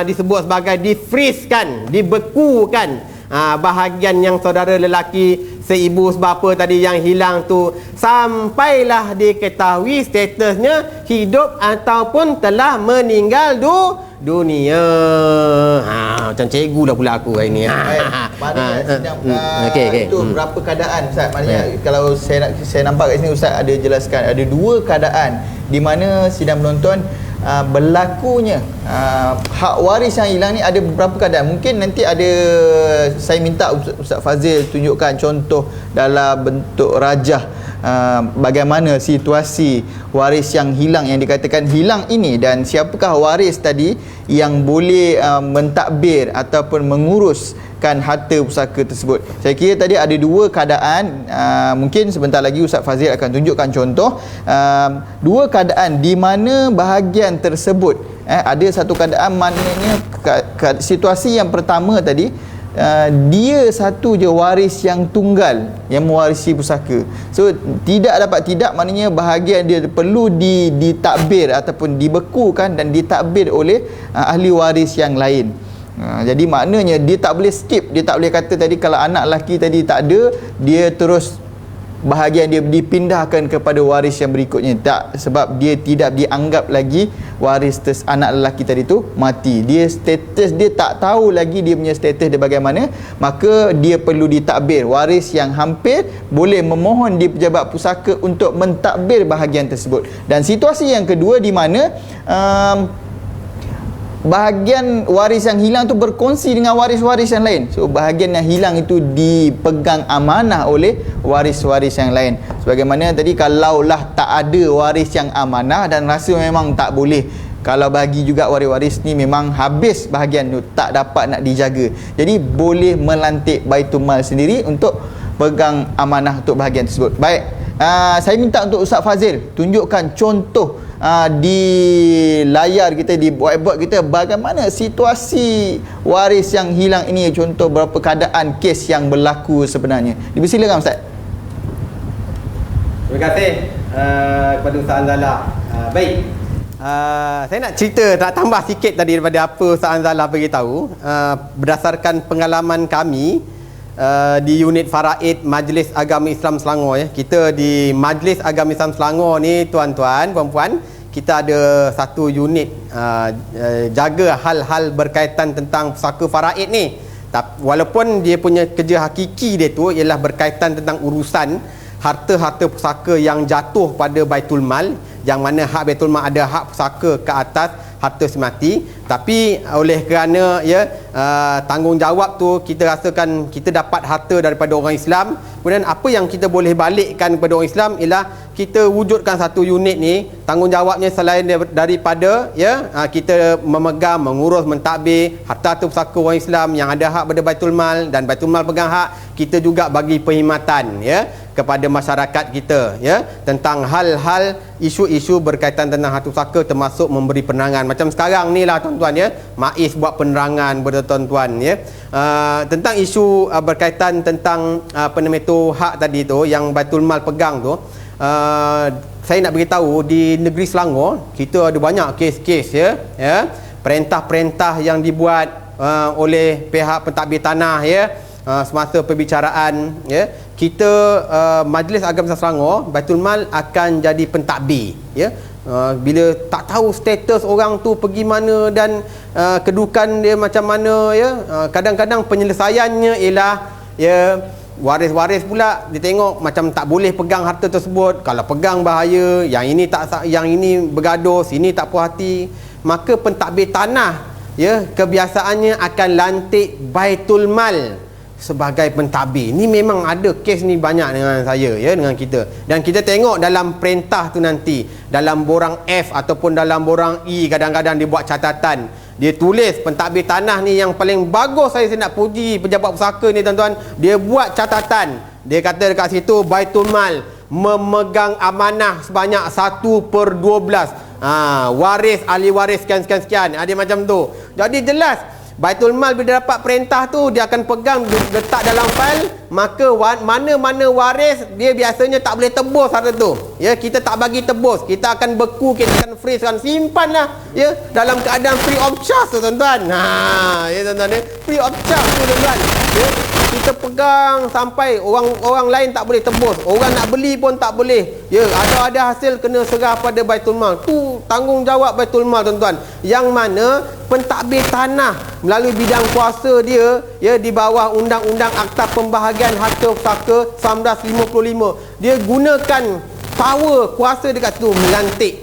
disebut sebagai di-freeze-kan, dibekukan. Bahagian yang saudara lelaki seibu sebapa tadi yang hilang tu, sampailah diketahui statusnya hidup ataupun telah meninggal dunia. Macam cikgu dah pula aku hari ni. Itu berapa keadaan, Ustaz? Maknanya kalau saya nampak kat sini Ustaz ada jelaskan ada 2 keadaan di mana sidang penonton berlakunya hak waris yang hilang ni ada beberapa keadaan. Mungkin nanti ada, saya minta Ustaz Fazil tunjukkan contoh dalam bentuk rajah bagaimana situasi waris yang hilang, yang dikatakan hilang ini, dan siapakah waris tadi yang boleh mentadbir ataupun menguruskan harta pusaka tersebut. Saya kira tadi ada 2 keadaan. Mungkin sebentar lagi Ustaz Fazil akan tunjukkan contoh 2 keadaan di mana bahagian tersebut ada satu keadaan, maknanya situasi yang pertama tadi dia satu je waris yang tunggal yang mewarisi pusaka. So tidak maknanya bahagian dia perlu ditadbir ataupun dibekukan dan ditadbir oleh ahli waris yang lain. Jadi maknanya dia tak boleh skip, dia tak boleh kata tadi kalau anak lelaki tadi tak ada, dia terus bahagian dia dipindahkan kepada waris yang berikutnya. Tak, sebab dia tidak dianggap lagi waris anak lelaki tadi tu mati. Dia status dia tak tahu lagi dia punya status dia bagaimana, maka dia perlu ditakbir. Waris yang hampir boleh memohon di pejabat pusaka untuk mentadbir bahagian tersebut. Dan situasi yang kedua di mana bahagian waris yang hilang tu berkongsi dengan waris-waris yang lain. So bahagian yang hilang itu dipegang amanah oleh waris-waris yang lain. Sebagaimana tadi, kalaulah tak ada waris yang amanah dan rasa memang tak boleh, kalau bagi juga waris-waris ni memang habis bahagian tu, tak dapat nak dijaga, jadi boleh melantik Baitul Mal sendiri untuk pegang amanah untuk bahagian tersebut. Baik, saya minta untuk Ustaz Fazil tunjukkan contoh di layar kita, di whiteboard kita, bagaimana situasi waris yang hilang ini, contoh berapa keadaan kes yang berlaku sebenarnya. Dipersilakan Ustaz. Terima kasih kepada Ustaz Anzala. Baik, saya nak cerita, nak tambah sikit tadi daripada apa Ustaz Anzala beritahu. Berdasarkan pengalaman kami di unit Faraid Majlis Agama Islam Selangor, ya. Kita di Majlis Agama Islam Selangor ni, tuan-tuan, puan-puan, kita ada satu unit jaga hal-hal berkaitan tentang pusaka Faraid ni. Walaupun dia punya kerja hakiki dia tu ialah berkaitan tentang urusan harta-harta pusaka yang jatuh pada Baitul Mal, yang mana hak Baitul Mal ada hak pusaka ke atas harta semati, tapi oleh kerana tanggungjawab tu kita rasakan kita dapat harta daripada orang Islam, kemudian apa yang kita boleh balikkan kepada orang Islam ialah kita wujudkan satu unit ni. Tanggungjawabnya selain daripada kita memegang, mengurus, mentadbir harta-harta pusaka orang Islam yang ada hak pada Baitul Mal, dan Baitul Mal pegang hak, kita juga bagi perkhidmatan kepada masyarakat kita tentang hal-hal isu-isu berkaitan tentang harta pusaka, termasuk memberi penerangan. Macam sekarang ni lah tuan-tuan, MAIS buat penerangan kepada tuan-tuan tentang isu berkaitan tentang hak tadi tu yang Baitul Mal pegang tu. Saya nak beritahu, di negeri Selangor kita ada banyak kes-kes perintah-perintah yang dibuat oleh pihak pentadbir tanah semasa perbicaraan kita Majlis Agama Islam Selangor, Baitul Mal akan jadi pentadbir bila tak tahu status orang tu pergi mana dan kedudukan dia macam mana kadang-kadang penyelesaiannya ialah waris-waris pula dia tengok macam tak boleh pegang harta tersebut, kalau pegang bahaya, yang ini bergaduh, sini tak puas hati, maka pentadbir tanah kebiasaannya akan lantik Baitul Mal sebagai pentadbir. Ni memang ada kes ni banyak dengan saya dengan kita, dan kita tengok dalam perintah tu nanti, dalam borang F ataupun dalam borang E, kadang-kadang dia buat catatan, dia tulis pentadbir tanah ni yang paling bagus. Saya nak puji pejabat pusaka ni tuan-tuan, dia buat catatan, dia kata dekat situ Baitul Mal memegang amanah sebanyak 1/12, waris, ahli waris sekian, dia macam tu. Jadi jelas Baitul Mal bila dapat perintah tu, dia akan pegang, letak dalam fail, maka mana-mana waris dia biasanya tak boleh tebus harta tu. Kita tak bagi tebus, kita akan beku, kita akan freeze, akan simpanlah dalam keadaan free of charge tu tuan-tuan. Tuan-tuan, free of charge tu tuan-tuan. Kita pegang sampai orang lain tak boleh tebus, orang nak beli pun tak boleh. Ada hasil kena serah pada Baitul Mal. Tu tanggungjawab Baitul Mal tuan-tuan, yang mana pentadbir tanah melalui bidang kuasa dia di bawah Undang-Undang Akta Pembahagian Harta Pusaka 1955, dia gunakan power kuasa dekat situ melantik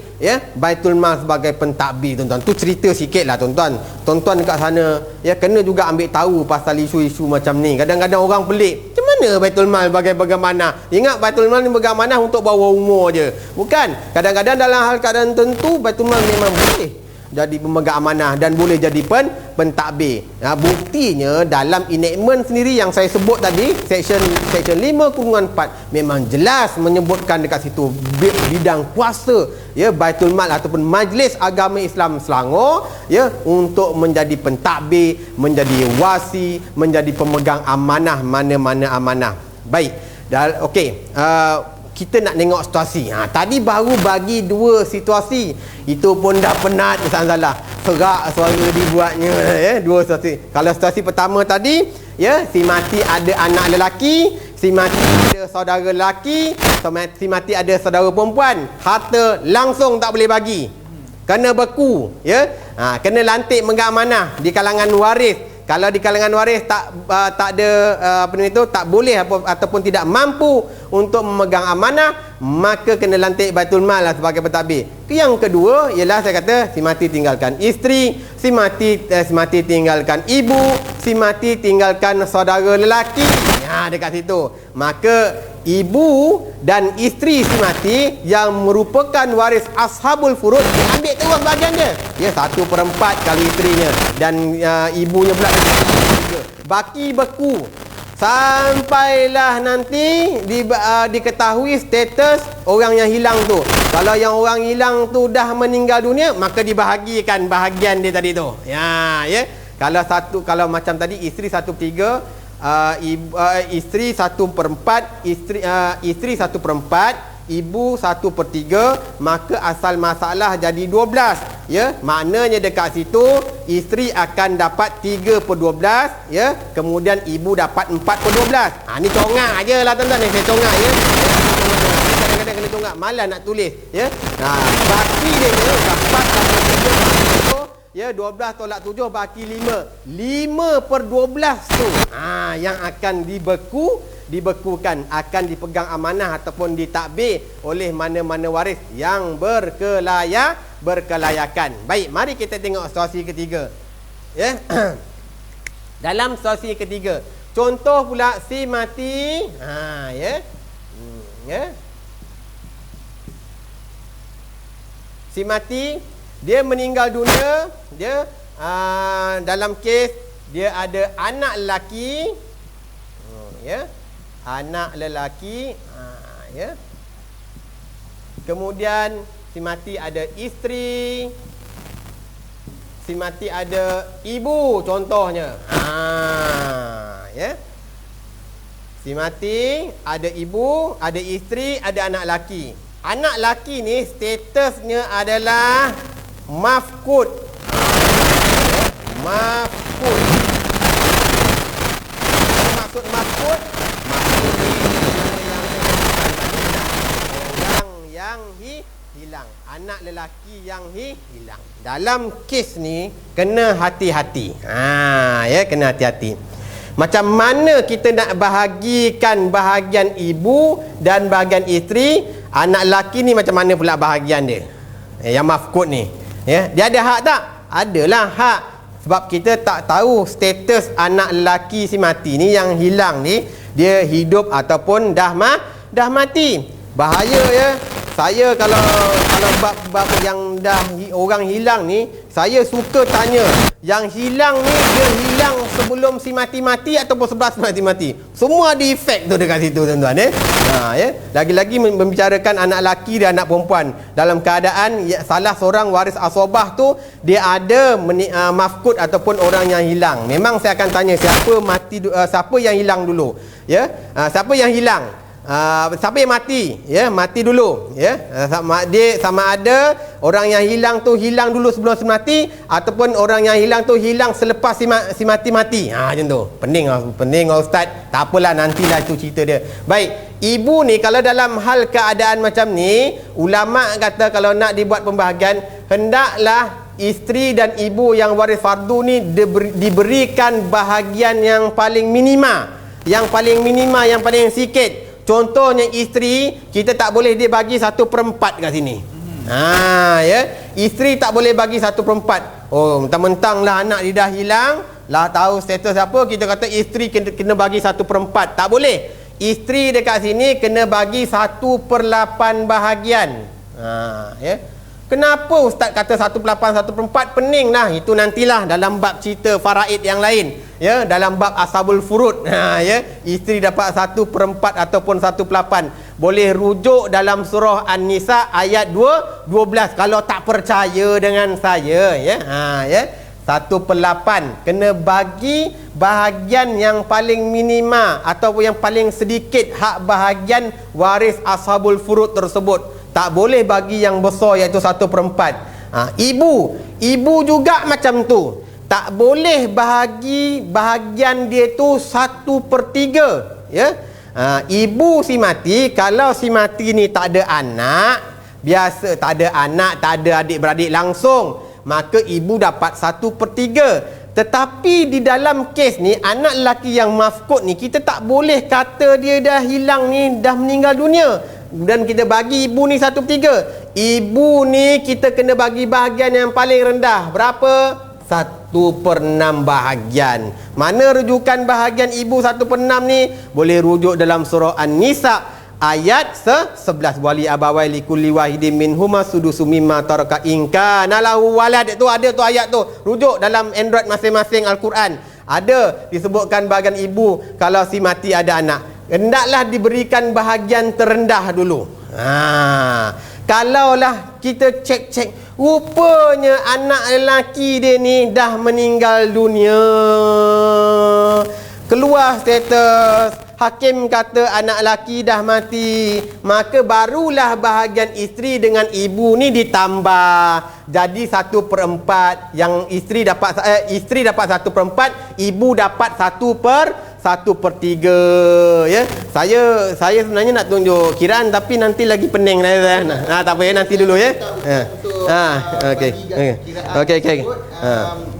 Baitul Mal sebagai pentadbir tuan-tuan. Tu cerita sikit lah tuan-tuan. Tuan-tuan dekat sana kena juga ambil tahu pasal isu-isu macam ni. Kadang-kadang orang pelik, macam mana Baitul Mal bagaimana? Ingat Baitul Mal ni bagaimana untuk bawa umur je, bukan. Kadang-kadang dalam hal keadaan tertentu Baitul Mal memang boleh jadi pemegang amanah dan boleh jadi pentadbir. Buktinya dalam enactment sendiri yang saya sebut tadi, section 5/4 memang jelas menyebutkan dekat situ bidang kuasa Baitul Mal ataupun Majlis Agama Islam Selangor untuk menjadi pentadbir, menjadi wasi, menjadi pemegang amanah mana-mana amanah. Baik. Okey. Kita nak tengok situasi. Tadi baru bagi dua situasi. Itu pun dah penat Ustaz Anzala. Serak suara dibuatnya dua situasi. Kalau situasi pertama tadi, si mati ada anak lelaki, si mati ada saudara lelaki, si mati ada saudara perempuan, harta langsung tak boleh bagi. Kena beku, ya. Kena lantik megang amanah di kalangan waris. Kalau di kalangan waris tak ada tak boleh ataupun tidak mampu untuk memegang amanah, maka kena lantik Baitul Mal lah sebagai pentadbir. Yang kedua ialah saya kata si mati tinggalkan isteri, si mati tinggalkan ibu, si mati tinggalkan saudara lelaki. Dekat situ. Maka ibu dan isteri si mati yang merupakan waris ashabul furud ambil terus bahagian dia. Ya, 1/4 kalau isterinya dan ibunya pula baki beku sampailah nanti diketahui status orang yang hilang tu. Kalau yang orang hilang tu dah meninggal dunia, maka dibahagikan bahagian dia tadi tu. Ya. Kalau macam tadi isteri 1/3, isteri 1/4, isteri 1/4, ibu 1/3, maka asal masalah jadi 12. Ya, maknanya dekat situ isteri akan dapat 3/12, ya, kemudian ibu dapat 4/12. Ni congak aje lah tuan-tuan, saya congak, ya. Kadang-kadang kena congak, malas nak tulis, ya. Baki dia dapat 3/3. Ya, 12 tolak 7 baki 5. 5/12 tu yang akan dibekukan, akan dipegang amanah ataupun ditakbir oleh mana-mana waris yang berkelayakan. Baik, mari kita tengok situasi ketiga. Ya. Dalam situasi ketiga, contoh pula si mati, si mati dia meninggal dunia, dia dalam kes dia ada anak lelaki, ya, anak lelaki, ya. Kemudian si mati ada isteri, si mati ada ibu contohnya, ya. Si mati ada ibu, ada isteri, ada anak lelaki. Anak lelaki ni statusnya adalah mafkud. Mafkud. Maksud mafkud? Mafkud ni yang hilang. Anak lelaki yang hilang. Dalam kes ni kena hati-hati. Ya, kena hati-hati. Macam mana kita nak bahagikan bahagian ibu dan bahagian isteri? Anak lelaki ni macam mana pula bahagian dia? Yang mafkud ni. Ya, dia ada hak tak? Adalah hak. Sebab kita tak tahu status anak lelaki si mati ni yang hilang ni, dia hidup ataupun dah mati. Bahaya, ya. Saya kalau bab yang dah orang hilang ni, saya suka tanya, yang hilang ni dia hilang sebelum si mati-mati ataupun sebelah si mati-mati. Semua ada efek tu dekat situ, tuan-tuan, ya. Ya. Lagi-lagi membicarakan anak lelaki dan anak perempuan dalam keadaan salah seorang waris asobah tu dia ada mafkud ataupun orang yang hilang. Memang saya akan tanya siapa yang hilang dulu, ya. Siapa yang hilang? Siapa yang mati, ya, mati dulu, ya. Dia sama ada orang yang hilang tu hilang dulu sebelum si mati ataupun orang yang hilang tu hilang selepas si mati. Macam tu. Pening ustaz. Tak apalah, nantilah itu cerita dia. Baik, ibu ni kalau dalam hal keadaan macam ni, ulama kata kalau nak dibuat pembahagian, hendaklah isteri dan ibu yang waris fardu ni diberikan bahagian yang paling minima, yang paling sikit. Contohnya isteri, kita tak boleh dia bagi 1/4 kat sini. Ya. Isteri tak boleh bagi 1/4. Oh, mentang-mentang lah anak dia dah hilang, lah tahu status apa, kita kata isteri kena bagi 1/4. Tak boleh. Isteri dekat sini kena bagi 1/8 bahagian. Ya. Kenapa ustaz kata 1/8, 1/4? Pening lah. Itu nantilah dalam bab cerita faraid yang lain. Ya, dalam bab ashabul furud. Ya, isteri dapat 1/4 ataupun 1/8. Boleh rujuk dalam surah An-Nisa ayat 12 kalau tak percaya dengan saya, ya. Ya. 1/8 kena bagi bahagian yang paling minima ataupun yang paling sedikit hak bahagian waris ashabul furud tersebut. Tak boleh bagi yang besar iaitu 1/4. Ibu juga macam tu. Tak boleh bahagi bahagian dia tu 1/3, ya. Ibu si mati, kalau si mati ni tak ada anak, biasa tak ada anak, tak ada adik-beradik langsung, maka ibu dapat 1/3. Tetapi di dalam kes ni, anak lelaki yang mafkut ni, kita tak boleh kata dia dah hilang ni, dah meninggal dunia, dan kita bagi ibu ni 1/3. Ibu ni kita kena bagi bahagian yang paling rendah. Berapa? 1/6 bahagian. Mana rujukan bahagian ibu 1/6 ni? Boleh rujuk dalam surah An-Nisa ayat 11. Wali abawai likulli wahidin minhuma sudusu mimma taraka inka nalahu walad. Tu ada tu ayat tu. Rujuk dalam Android masing-masing Al-Quran. Ada disebutkan bahagian ibu kalau si mati ada anak, hendaklah diberikan bahagian terendah dulu. Kalaulah kita cek-cek, rupanya anak lelaki dia ni dah meninggal dunia, keluar status, hakim kata anak lelaki dah mati, maka barulah bahagian isteri dengan ibu ni ditambah. Jadi 1/4. Yang isteri dapat 1/4, ibu dapat 1/3. Ya. Saya sebenarnya nak tunjuk kiraan, tapi nanti lagi pening dah. Tak apa ya, nanti dulu ya. Okey.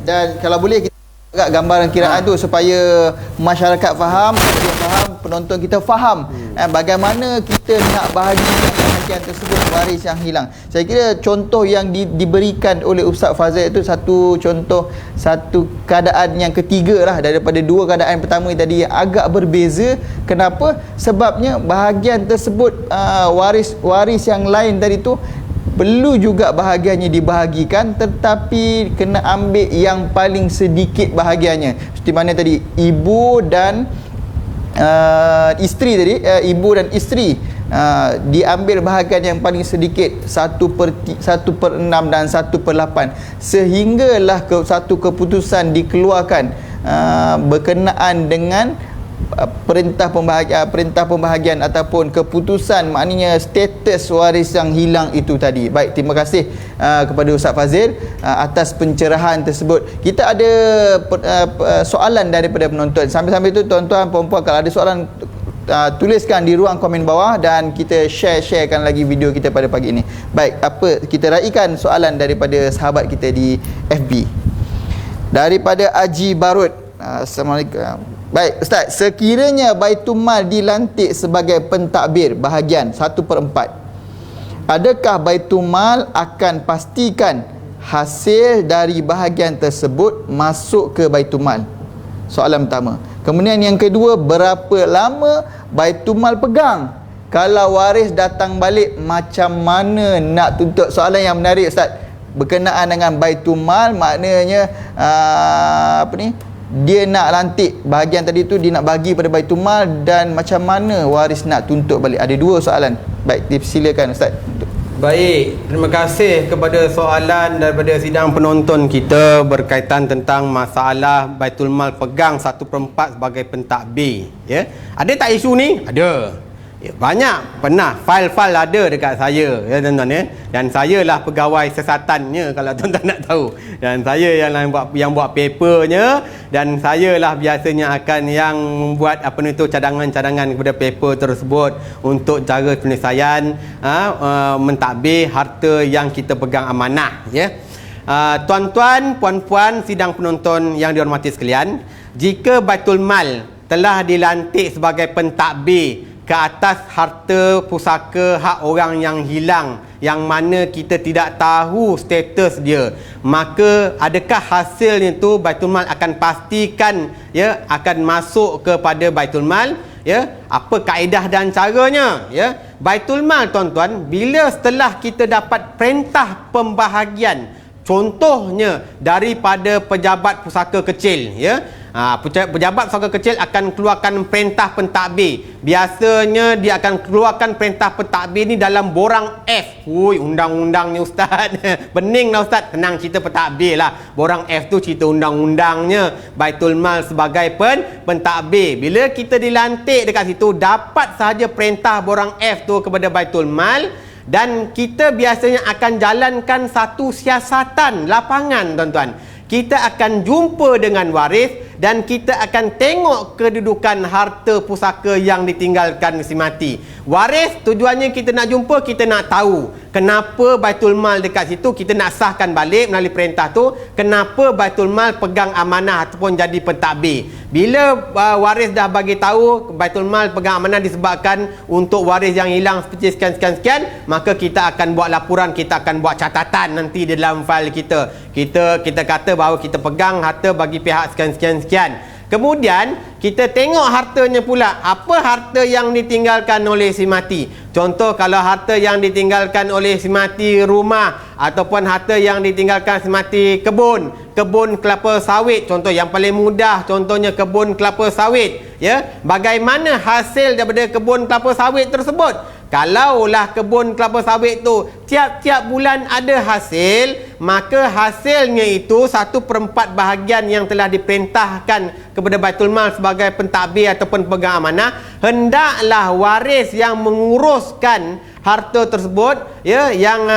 Dan kalau boleh kita agak gambaran kiraan tu supaya masyarakat faham, penonton kita faham bagaimana kita nak bahagikan bahagian tersebut waris yang hilang. Saya kira contoh yang diberikan oleh Ustaz Fazil itu satu contoh, satu keadaan yang ketiga lah daripada dua keadaan pertama tadi yang agak berbeza. Kenapa? Sebabnya bahagian tersebut waris yang lain tadi tu perlu juga bahagiannya dibahagikan, tetapi kena ambil yang paling sedikit bahagiannya. Seperti mana tadi ibu dan isteri tadi, ibu dan isteri diambil bahagian yang paling sedikit 1/6 dan 1/8, sehinggalah satu keputusan dikeluarkan berkenaan dengan perintah pembahagian ataupun keputusan, maknanya status waris yang hilang itu tadi. Baik, terima kasih kepada Ustaz Fazil atas pencerahan tersebut. Kita ada soalan daripada penonton. Sambil-sambil itu tuan-tuan puan-puan, kalau ada soalan tuliskan di ruang komen bawah dan kita sharekan lagi video kita pada pagi ini. Baik, kita raikan soalan daripada sahabat kita di FB. Daripada Aji Barut. Assalamualaikum. Baik, Ustaz, sekiranya Baitul Mal dilantik sebagai pentadbir bahagian 1/4, adakah Baitul Mal akan pastikan hasil dari bahagian tersebut masuk ke Baitul Mal? Soalan pertama. Kemudian yang kedua, berapa lama Baitul Mal pegang? Kalau waris datang balik, macam mana nak tuntut? Soalan yang menarik, Ustaz. Berkenaan dengan Baitul Mal, maknanya dia nak lantik bahagian tadi tu, dia nak bagi pada Baitul Mal, dan macam mana waris nak tuntut balik. Ada dua soalan. Baik, silakan Ustaz. Baik, terima kasih kepada soalan daripada sidang penonton kita berkaitan tentang masalah Baitul Mal pegang 1/4 sebagai pentadbir. Ya. Ada tak isu ni? Ada. Ya, banyak, pernah, fail-fail ada dekat saya, ya tuan-tuan ya. Dan saya lah pegawai sesatannya kalau tuan-tuan nak tahu. Dan saya yang buat papernya, dan saya lah biasanya akan yang membuat cadangan-cadangan kepada paper tersebut untuk cara penyelesaian mentadbir harta yang kita pegang amanah, ya. Tuan-tuan, puan-puan, sidang penonton yang dihormati sekalian, jika Baitul Mal telah dilantik sebagai pentadbir ke atas harta pusaka hak orang yang hilang, yang mana kita tidak tahu status dia, maka adakah hasilnya tu Baitul Mal akan pastikan ya akan masuk kepada Baitul Mal? Ya, apa kaedah dan caranya? Ya, Baitul Mal tuan-tuan, bila setelah kita dapat perintah pembahagian, contohnya daripada pejabat pusaka kecil, ya, pejabat pusaka kecil akan keluarkan perintah pentadbir. Biasanya dia akan keluarkan perintah pentadbir ni dalam borang F. Undang-undangnya Ustaz. Bening lah Ustaz. Tenang, cerita pentadbir lah. Borang F tu cerita undang-undangnya Baitul Mal sebagai pentadbir. Bila kita dilantik dekat situ, dapat sahaja perintah borang F tu kepada Baitul Mal, dan kita biasanya akan jalankan satu siasatan lapangan tuan-tuan. Kita akan jumpa dengan waris dan kita akan tengok kedudukan harta pusaka yang ditinggalkan si mati. Waris tujuannya kita nak jumpa, kita nak tahu kenapa Baitul Mal dekat situ, kita nak sahkan balik melalui perintah tu. Kenapa Baitul Mal pegang amanah ataupun jadi pentadbir. Bila waris dah bagi tahu Baitul Mal pegang amanah disebabkan untuk waris yang hilang seperti sekian, maka kita akan buat laporan, kita akan buat catatan nanti di dalam fail kita. Kita kata bahawa kita pegang harta bagi pihak sekian. Kemudian kita tengok hartanya pula. Apa harta yang ditinggalkan oleh si mati? Contoh, kalau harta yang ditinggalkan oleh si mati rumah, ataupun harta yang ditinggalkan si mati kebun kelapa sawit. Contoh yang paling mudah, contohnya kebun kelapa sawit, ya. Bagaimana hasil daripada kebun kelapa sawit tersebut? Kalaulah kebun kelapa sawit tu tiap-tiap bulan ada hasil, maka hasilnya itu 1/4 bahagian yang telah diperintahkan kepada Baitul Mal sebagai pentadbir ataupun pegang amanah, hendaklah waris yang menguruskan harta tersebut, ya, yang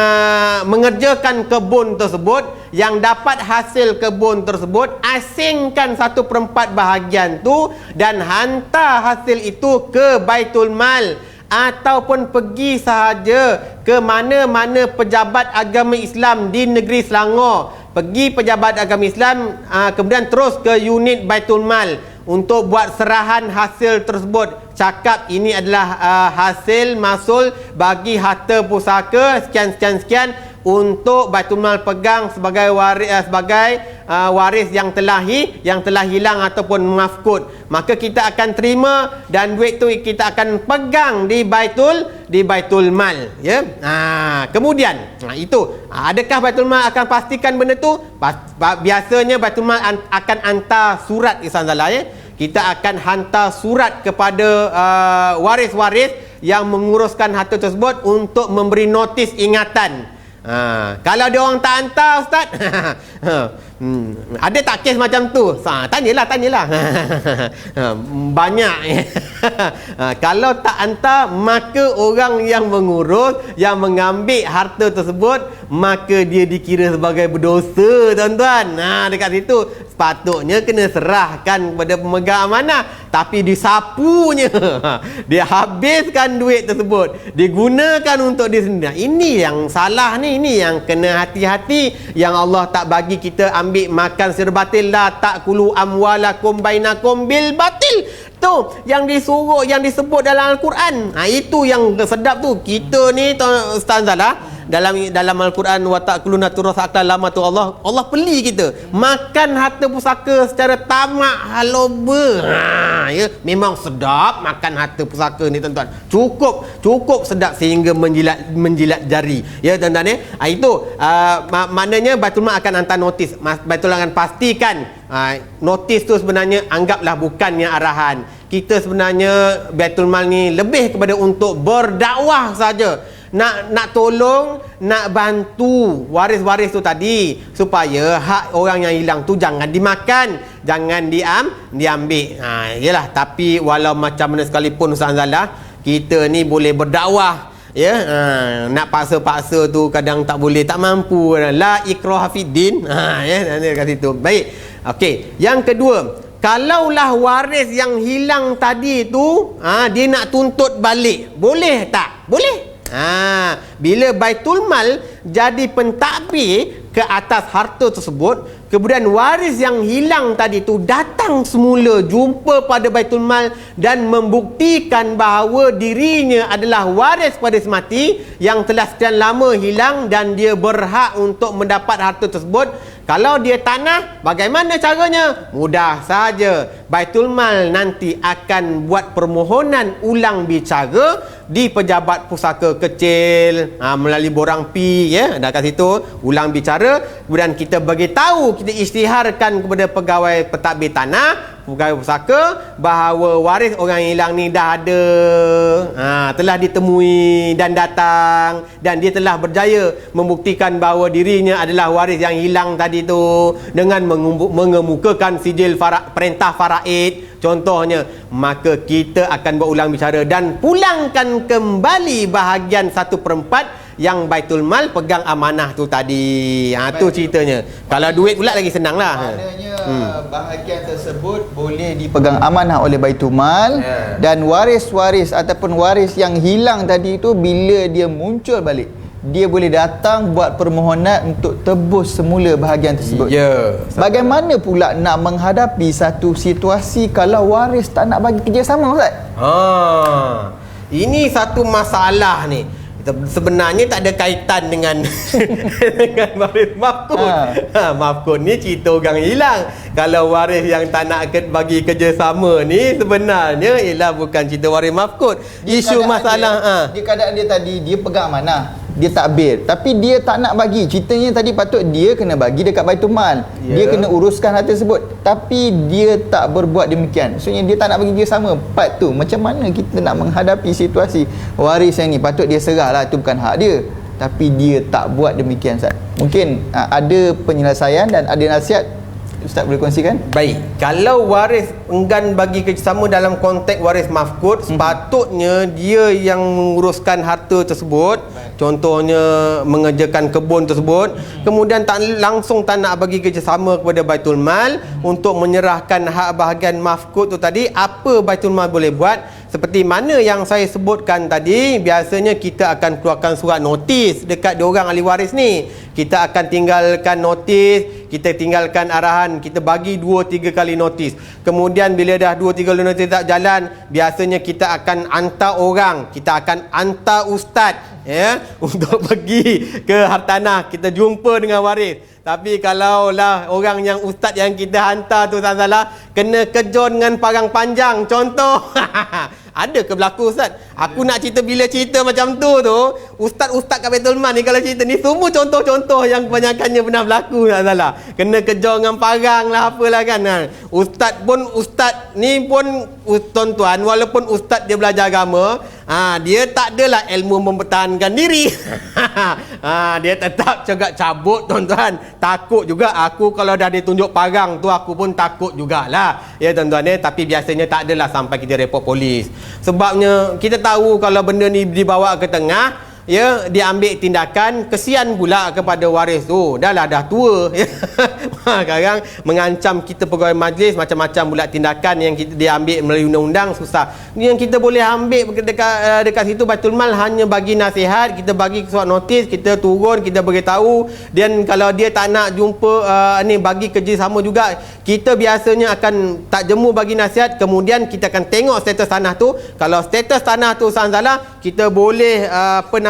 mengerjakan kebun tersebut, yang dapat hasil kebun tersebut, asingkan 1/4 bahagian tu dan hantar hasil itu ke Baitul Mal, ataupun pergi sahaja ke mana-mana pejabat agama Islam di negeri Selangor. Pergi pejabat agama Islam, kemudian terus ke unit Baitul Mal untuk buat serahan hasil tersebut. Cakap ini adalah hasil masul bagi harta pusaka sekian untuk Baitul Mal pegang sebagai waris yang telah hilang ataupun mafkud. Maka kita akan terima dan duit tu kita akan pegang di Baitul Mal, ya. Kemudian itu adakah Baitul Mal akan pastikan benda tu? Biasanya Baitul Mal akan hantar surat, Ihsan Zala, ya. Kita akan hantar surat kepada waris-waris yang menguruskan harta tersebut untuk memberi notis ingatan. Kalau dia orang tak hantar, Ustaz, ada tak kes macam tu? Tanyalah. Banyak. Kalau tak hantar, maka orang yang mengurus, yang mengambil harta tersebut, maka dia dikira sebagai berdosa, tuan-tuan. Dekat situ sepatutnya kena serahkan kepada pemegang amanah, tapi disapunya. Dia habiskan duit tersebut, digunakan untuk dia sendiri. Ini yang salah ni, ini yang kena hati-hati, yang Allah tak bagi kita ambil makan secara batil. La ta'kulu amwalakum bainakum bil batil. Tu yang disuruh, yang disebut dalam Al-Quran. Itu yang sedap tu. Kita ni, Ustaz Zala, dalam Al-Quran, wa ta'kuluna turas akal lama tu, Allah peli kita makan harta pusaka secara tamak haloba. Ya, memang sedap makan harta pusaka ni, tuan-tuan. Cukup sedap sehingga menjilat jari, ya, tuan-tuan, ya. Itu maknanya Baitul Mal akan hantar notis. Baitul Mal akan pastikan notis tu sebenarnya anggaplah bukannya arahan. Kita sebenarnya Baitul Mal ni lebih kepada untuk berdakwah saja. Nak tolong, nak bantu waris-waris tu tadi, supaya hak orang yang hilang tu jangan dimakan, jangan diambil. Yalah, tapi walau macam mana sekalipun, Ustaz Zala, kita ni boleh berdakwah, ya. Nak paksa-paksa tu kadang tak boleh, tak mampu. La ikraha fiddin. Ya, kat situ. Baik. Okey, yang kedua, kalaulah waris yang hilang tadi tu dia nak tuntut balik, boleh tak? Boleh. Bila Baitul Mal jadi pentadbir ke atas harta tersebut, kemudian waris yang hilang tadi tu datang semula jumpa pada Baitul Mal dan membuktikan bahawa dirinya adalah waris pada si mati yang telah sekian lama hilang dan dia berhak untuk mendapat harta tersebut. Kalau dia tanah, bagaimana caranya? Mudah saja. Baitul Mal nanti akan buat permohonan ulang bicara di pejabat pusaka kecil, melalui borang pi, ya, kat situ ulang bicara. Kemudian kita bagi tahu, kita isytiharkan kepada pegawai pentadbir tanah, pegawai pusaka, bahawa waris orang yang hilang ni dah ada, telah ditemui dan datang, dan dia telah berjaya membuktikan bahawa dirinya adalah waris yang hilang tadi tu dengan mengemukakan sijil perintah faraid contohnya. Maka kita akan berulang bicara dan pulangkan kembali bahagian 1/4 yang Baitul Mal pegang amanah tu tadi. Tu ceritanya. Kalau duit pula lagi senang lah. Maknanya bahagian tersebut boleh dipegang amanah oleh Baitul Mal, dan waris-waris ataupun waris yang hilang tadi tu bila dia muncul balik, dia boleh datang buat permohonan untuk tebus semula bahagian tersebut. Bagaimana pula nak menghadapi satu situasi kalau waris tak nak bagi kerjasama, Ustaz? Ini satu masalah ni. Sebenarnya tak ada kaitan dengan dengan waris mafkud. Mafkud ni cerita orang hilang. Kalau waris yang tak nak bagi kerjasama ni sebenarnya ialah bukan cerita waris mafkud. Isu masalah dia keadaan dia tadi, dia pegang amanah, dia takbir, tapi dia tak nak bagi. Ceritanya tadi patut dia kena bagi dekat Baitul Mal. Dia kena uruskan hal tersebut, tapi dia tak berbuat demikian. Maksudnya dia tak nak bagi kerjasama. Part tu macam mana kita nak menghadapi situasi waris yang ni? Patut dia serah lah, itu bukan hak dia, tapi dia tak buat demikian, Ustaz. Mungkin ada penyelesaian dan ada nasihat Ustaz boleh kongsikan? Baik, kalau waris enggan bagi kerjasama dalam konteks waris mafkud, sepatutnya dia yang menguruskan harta tersebut. Contohnya mengerjakan kebun tersebut, kemudian langsung tak nak bagi kerjasama kepada Baitul Mal untuk menyerahkan hak bahagian mafkud tu tadi. Apa Baitul Mal boleh buat? Seperti mana yang saya sebutkan tadi, biasanya kita akan keluarkan surat notis dekat diorang ahli waris ni. Kita akan tinggalkan notis, kita tinggalkan arahan, kita bagi 2-3 kali notis. Kemudian bila dah 2-3 kali notis tak jalan, biasanya kita akan hantar orang, kita akan hantar ustaz untuk pergi ke hartanah, kita jumpa dengan waris. Tapi kalau lah orang yang ustaz yang kita hantar tu tak salah, kena kejun dengan parang panjang contoh. Ada ke berlaku, Ustaz? Aku nak cerita, bila cerita macam tu ustaz-ustaz kat Baitul Mal ni, kalau cerita ni semua contoh-contoh yang kebanyakannya pernah berlaku, tak salah. Kena kejor dengan parang lah, apalah kan. Ustaz ni pun tuan-tuan, walaupun ustaz dia belajar agama, dia tak adalah ilmu mempertahankan diri. Dia tetap cakap cabut, tuan-tuan. Takut juga. Aku kalau dah ditunjuk parang tu, aku pun takut jugalah. Ya tuan-tuan, tapi biasanya tak adalah sampai kita report polis. Sebabnya kita tahu kalau benda ni dibawa ke tengah, diambil tindakan, kesian pula kepada waris tu. Dah tua. Sekarang mengancam kita pegawai majlis, macam-macam pula tindakan yang kita diambil melalui undang-undang, susah. Yang kita boleh ambil dekat situ Baitul Mal hanya bagi nasihat, kita bagi surat notis, kita turun, kita beritahu. Dan kalau dia tak nak jumpa bagi kerjasama juga, kita biasanya akan tak jemu bagi nasihat, kemudian kita akan tengok status tanah tu. Kalau status tanah tu salah, kita boleh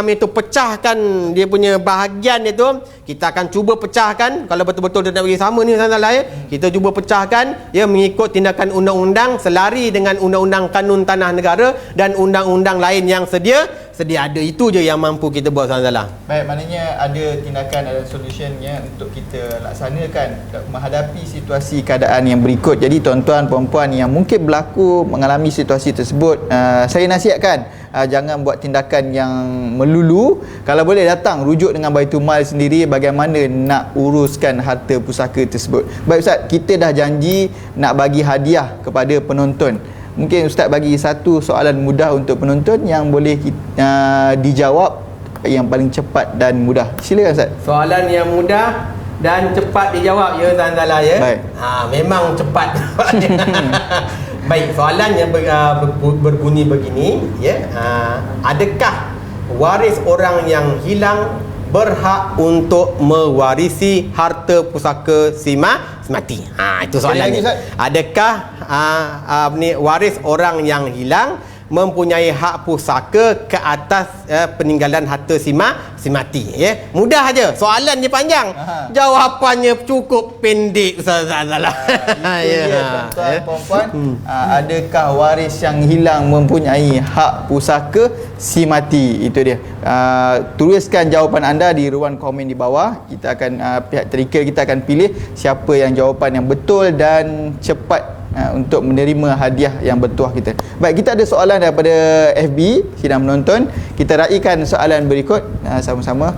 pecahkan dia punya bahagian itu. Kita akan cuba pecahkan. Kalau betul-betul dia nak bagi sama ni salah, kita cuba pecahkan mengikut tindakan undang-undang, selari dengan undang-undang kanun tanah negara dan undang-undang lain yang sedia ada. Itu je yang mampu kita buat, salah. Baik, maknanya ada tindakan, ada solutionnya untuk kita laksanakan menghadapi situasi keadaan yang berikut. Jadi tuan-tuan, puan-puan yang mungkin berlaku mengalami situasi tersebut, saya nasihatkan jangan buat tindakan yang melulu. Kalau boleh datang rujuk dengan Baitul Mal sendiri bagaimana nak uruskan harta pusaka tersebut. Baik Ustaz, kita dah janji nak bagi hadiah kepada penonton. Mungkin Ustaz bagi satu soalan mudah untuk penonton yang boleh dijawab yang paling cepat dan mudah. Silakan Ustaz. Soalan yang mudah dan cepat dijawab, Zanzala Baik. Memang cepat. Baik, soalan yang berbunyi begini, adakah waris orang yang hilang berhak untuk mewarisi harta pusaka semati? Itu soalannya. Adakah waris orang yang hilang mempunyai hak pusaka ke atas peninggalan harta semati? Mudah aja. Soalan dia panjang. Jawapannya cukup pendek, Ustaz. Tuan-tuan, adakah waris yang hilang mempunyai hak pusaka semati? Itu dia. Tuliskan jawapan anda di ruang komen di bawah. Kita akan pihak tadika kita akan pilih siapa yang jawapan yang betul dan cepat untuk menerima hadiah yang bertuah kita. Baik, kita ada soalan daripada FB sidang menonton. Kita raikan soalan berikut sama-sama.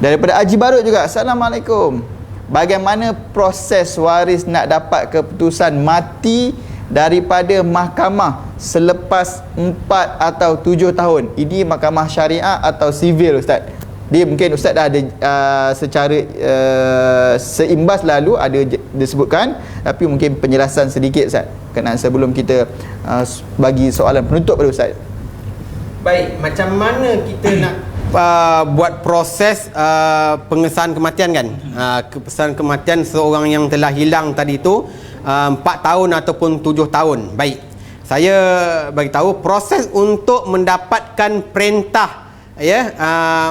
Daripada Haji Barut juga. Assalamualaikum. Bagaimana proses waris nak dapat keputusan mati daripada mahkamah selepas 4 atau 7 tahun? Ini mahkamah syariah atau sivil, Ustaz? Dia mungkin Ustaz dah ada secara seimbas lalu ada disebutkan, tapi mungkin penjelasan sedikit Ustaz kenaan sebelum kita bagi soalan penutup pada Ustaz. Baik, macam mana kita nak buat proses pengesahan kematian kan? Pengesahan kematian seorang yang telah hilang tadi tu 4 tahun ataupun 7 tahun. Baik, saya bagi tahu proses untuk mendapatkan perintah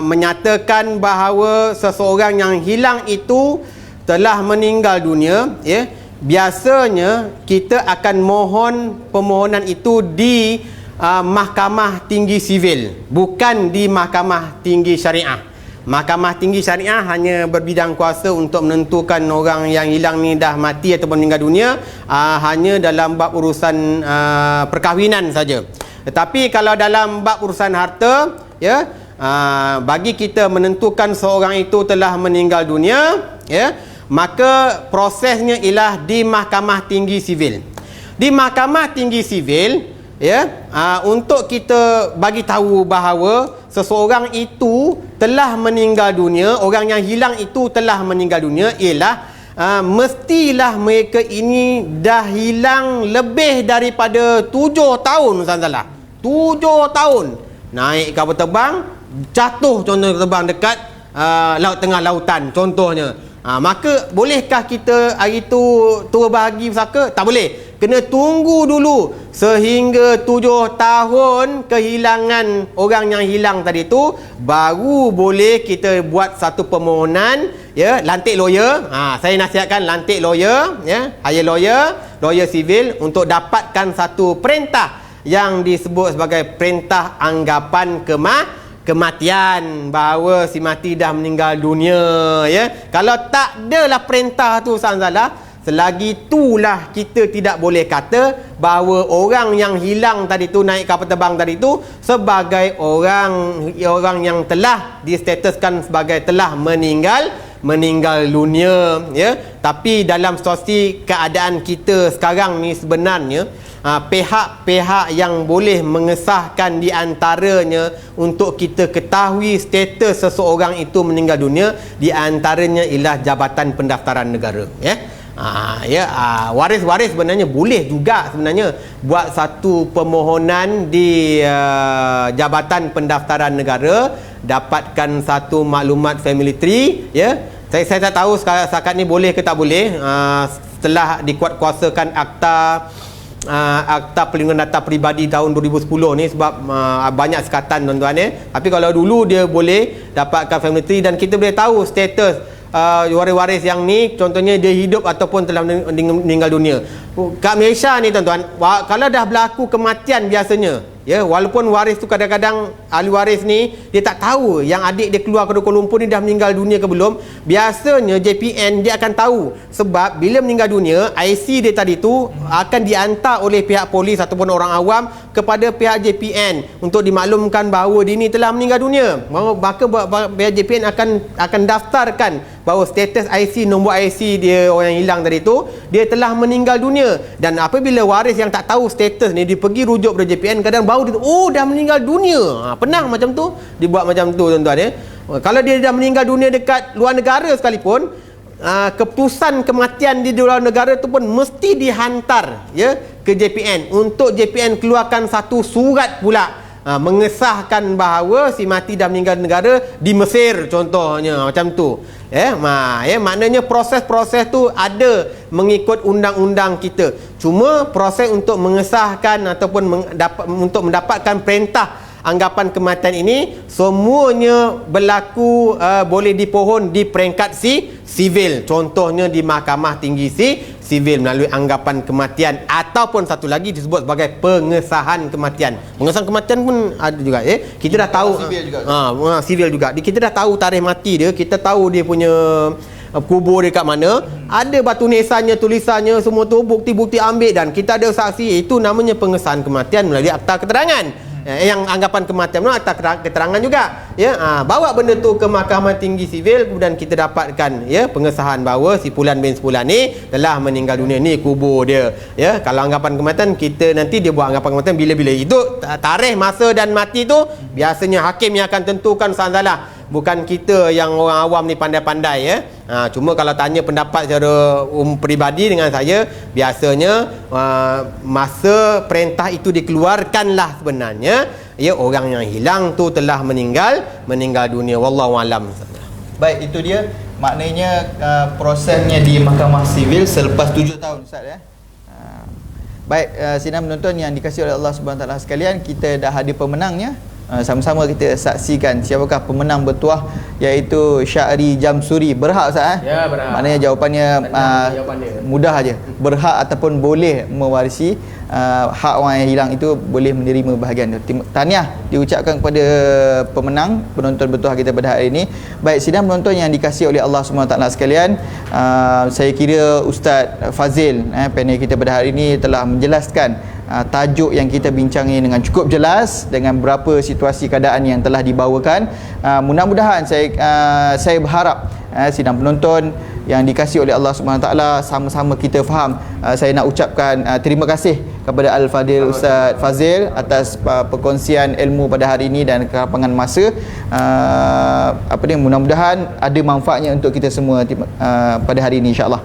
menyatakan bahawa seseorang yang hilang itu telah meninggal dunia, biasanya kita akan mohon permohonan itu di Mahkamah Tinggi Sivil, bukan di Mahkamah Tinggi Syariah. Mahkamah Tinggi Syariah hanya berbidang kuasa untuk menentukan orang yang hilang ni dah mati ataupun meninggal dunia hanya dalam bab urusan perkahwinan saja. Tetapi kalau dalam bab urusan harta, bagi kita menentukan seorang itu telah meninggal dunia, maka prosesnya ialah di Mahkamah Tinggi Sivil. Di Mahkamah Tinggi Sivil, untuk kita bagi tahu bahawa seseorang itu telah meninggal dunia, orang yang hilang itu telah meninggal dunia, ialah mestilah mereka ini dah hilang lebih daripada 7 tahun, Ustaz Salah. 7 tahun. Naik kapal terbang, jatuh contohnya terbang dekat laut tengah lautan contohnya. Maka bolehkah kita hari tu bahagi pusaka? Tak boleh. Kena tunggu dulu sehingga 7 tahun kehilangan orang yang hilang tadi tu, baru boleh kita buat satu permohonan, lantik lawyer. Saya nasihatkan lantik lawyer, hire lawyer civil untuk dapatkan satu perintah yang disebut sebagai perintah anggapan kematian, bahawa si mati dah meninggal dunia. Kalau tak adalah perintah tu Ustaz Salah, selagi itulah kita tidak boleh kata bahawa orang yang hilang tadi tu, naik kapal terbang tadi tu, sebagai orang yang telah distatuskan sebagai telah meninggal dunia. Tapi dalam situasi keadaan kita sekarang ni sebenarnya pihak-pihak yang boleh mengesahkan di antaranya untuk kita ketahui status seseorang itu meninggal dunia, di antaranya ialah Jabatan Pendaftaran Negara. Waris-waris sebenarnya boleh juga sebenarnya buat satu permohonan di Jabatan Pendaftaran Negara, dapatkan satu maklumat family tree. Saya tak tahu setakat ni boleh ke tak boleh, setelah dikuatkuasakan Akta Perlindungan Data Peribadi tahun 2010 ni, sebab banyak sekatan tuan-tuan. Tapi kalau dulu dia boleh dapatkan family tree dan kita boleh tahu status waris-waris yang ni, contohnya dia hidup ataupun telah meninggal dunia. Kat Malaysia ni tuan-tuan, kalau dah berlaku kematian biasanya, walaupun waris tu kadang-kadang ahli waris ni dia tak tahu yang adik dia keluar ke Kuala Lumpur ni dah meninggal dunia ke belum. Biasanya JPN dia akan tahu, sebab bila meninggal dunia, IC dia tadi tu akan dihantar oleh pihak polis ataupun orang awam kepada pihak JPN untuk dimaklumkan bahawa dia ni telah meninggal dunia. Maka pihak JPN akan daftarkan bahawa status IC, nombor IC dia orang yang hilang tadi tu, dia telah meninggal dunia. Dan apabila waris yang tak tahu status ni, dia pergi rujuk pada JPN, kadang baru dia dah meninggal dunia. Pernah macam tu dibuat macam tu tuan-tuan. Kalau dia dah meninggal dunia dekat luar negara sekalipun, keputusan kematian di luar negara tu pun mesti dihantar ke JPN untuk JPN keluarkan satu surat pula mengesahkan bahawa si mati dah meninggal negara di Mesir contohnya, macam tu. Maknanya proses-proses tu ada mengikut undang-undang kita. Cuma proses untuk mengesahkan ataupun untuk mendapatkan perintah anggapan kematian ini semuanya berlaku boleh dipohon di peringkat sivil, contohnya di Mahkamah Tinggi Sivil melalui anggapan kematian, ataupun satu lagi disebut sebagai pengesahan kematian. Pengesahan kematian pun ada juga. Kita dah tahu sivil juga. Kita dah tahu tarikh mati dia, kita tahu dia punya kubur dia kat mana, ada batu nisannya, tulisannya, semua tu bukti-bukti ambil dan kita ada saksi. Itu namanya pengesahan kematian melalui akta keterangan. Yang anggapan kematian akta keterangan juga. Bawa benda tu ke Mahkamah Tinggi Sivil, kemudian kita dapatkan pengesahan bahawa si Fulan bin Fulan ni telah meninggal dunia, ni kubur dia. Kalau anggapan kematian, kita nanti dia buat anggapan kematian bila-bila. Itu tarikh masa dan mati tu biasanya hakim yang akan tentukan salah. Bukan kita yang orang awam ni pandai-pandai ya. Cuma kalau tanya pendapat secara peribadi dengan saya, biasanya masa perintah itu dikeluarkanlah sebenarnya ya, orang yang hilang tu telah meninggal dunia. Wallahu alam. Baik, itu dia maknanya prosesnya di Mahkamah Sivil selepas 7 tahun Ustaz ya. Baik, sidang penonton yang dikasihi oleh Allah Subhanahu Wa Taala sekalian, kita dah ada pemenangnya. Sama-sama kita saksikan siapakah pemenang bertuah, iaitu Syahri Jamsuri. Berhak Ustaz Ya, berhak. Maknanya jawapannya mudah aja. Berhak ataupun boleh mewarisi hak orang yang hilang itu, boleh menerima bahagian itu. Tahniah diucapkan kepada pemenang penonton bertuah kita pada hari ini. Baik, sidang penonton yang dikasihi oleh Allah Subhanahu Wa Taala sekalian, saya kira Ustaz Fazil panel kita pada hari ini telah menjelaskan tajuk yang kita bincangi dengan cukup jelas, dengan berapa situasi keadaan yang telah dibawakan. Mudah-mudahan saya berharap sidang penonton yang dikasihi oleh Allah Subhanahu Wa Taala sama-sama kita faham. Saya nak ucapkan terima kasih kepada Al-Fadil Ustaz Fazil atas perkongsian ilmu pada hari ini dan kelapangan masa. Mudah-mudahan ada manfaatnya untuk kita semua pada hari ini, insya-Allah.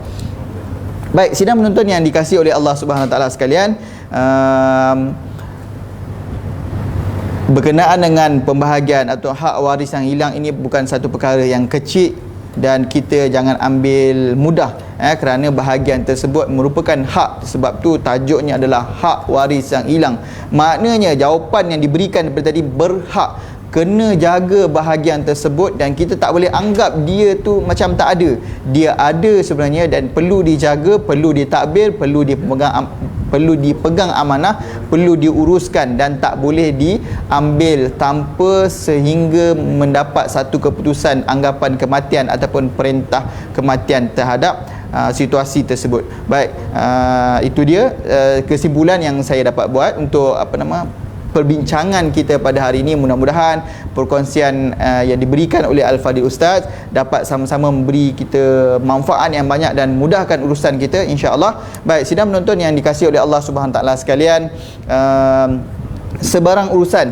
Baik, sidang penonton yang dikasihi oleh Allah Subhanahu Wa Taala sekalian, berkenaan dengan pembahagian atau hak waris yang hilang ini bukan satu perkara yang kecil, dan kita jangan ambil mudah kerana bahagian tersebut merupakan hak. Sebab tu tajuknya adalah hak waris yang hilang. Maknanya jawapan yang diberikan daripada tadi berhak, kena jaga bahagian tersebut, dan kita tak boleh anggap dia tu macam tak ada. Dia ada sebenarnya dan perlu dijaga, perlu ditadbir, perlu dipegang amanah, perlu diuruskan, dan tak boleh diambil tanpa sehingga mendapat satu keputusan anggapan kematian ataupun perintah kematian terhadap situasi tersebut. Baik, itu dia kesimpulan yang saya dapat buat untuk perbincangan kita pada hari ini. Mudah-mudahan perkongsian yang diberikan oleh Al-Fadil Ustaz dapat sama-sama memberi kita manfaat yang banyak dan mudahkan urusan kita, insya-Allah. Baik, sidang penonton yang dikasihi oleh Allah Subhanahu Taala sekalian, sebarang urusan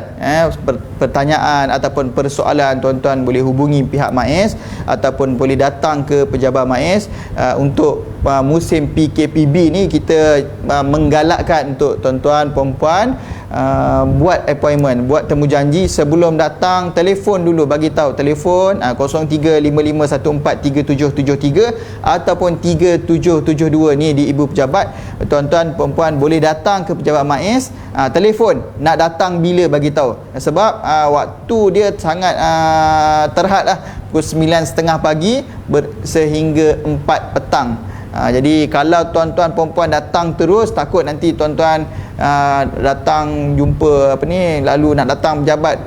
pertanyaan ataupun persoalan, tuan-tuan boleh hubungi pihak MAIS ataupun boleh datang ke pejabat MAIS. Untuk musim PKPB ni kita menggalakkan untuk tuan-tuan puan-puan buat appointment, buat temu janji sebelum datang. Telefon dulu, bagi tahu telefon 0355143773 ataupun 3772 ni di ibu pejabat. Tuan-tuan puan-puan boleh datang ke pejabat MAIS, telefon nak datang bila, bagi tahu. Sebab waktu dia sangat terhad lah, pukul 9.30 pagi sehingga 4 petang. Jadi kalau tuan-tuan perempuan datang terus, takut nanti tuan-tuan datang jumpa lalu nak datang pejabat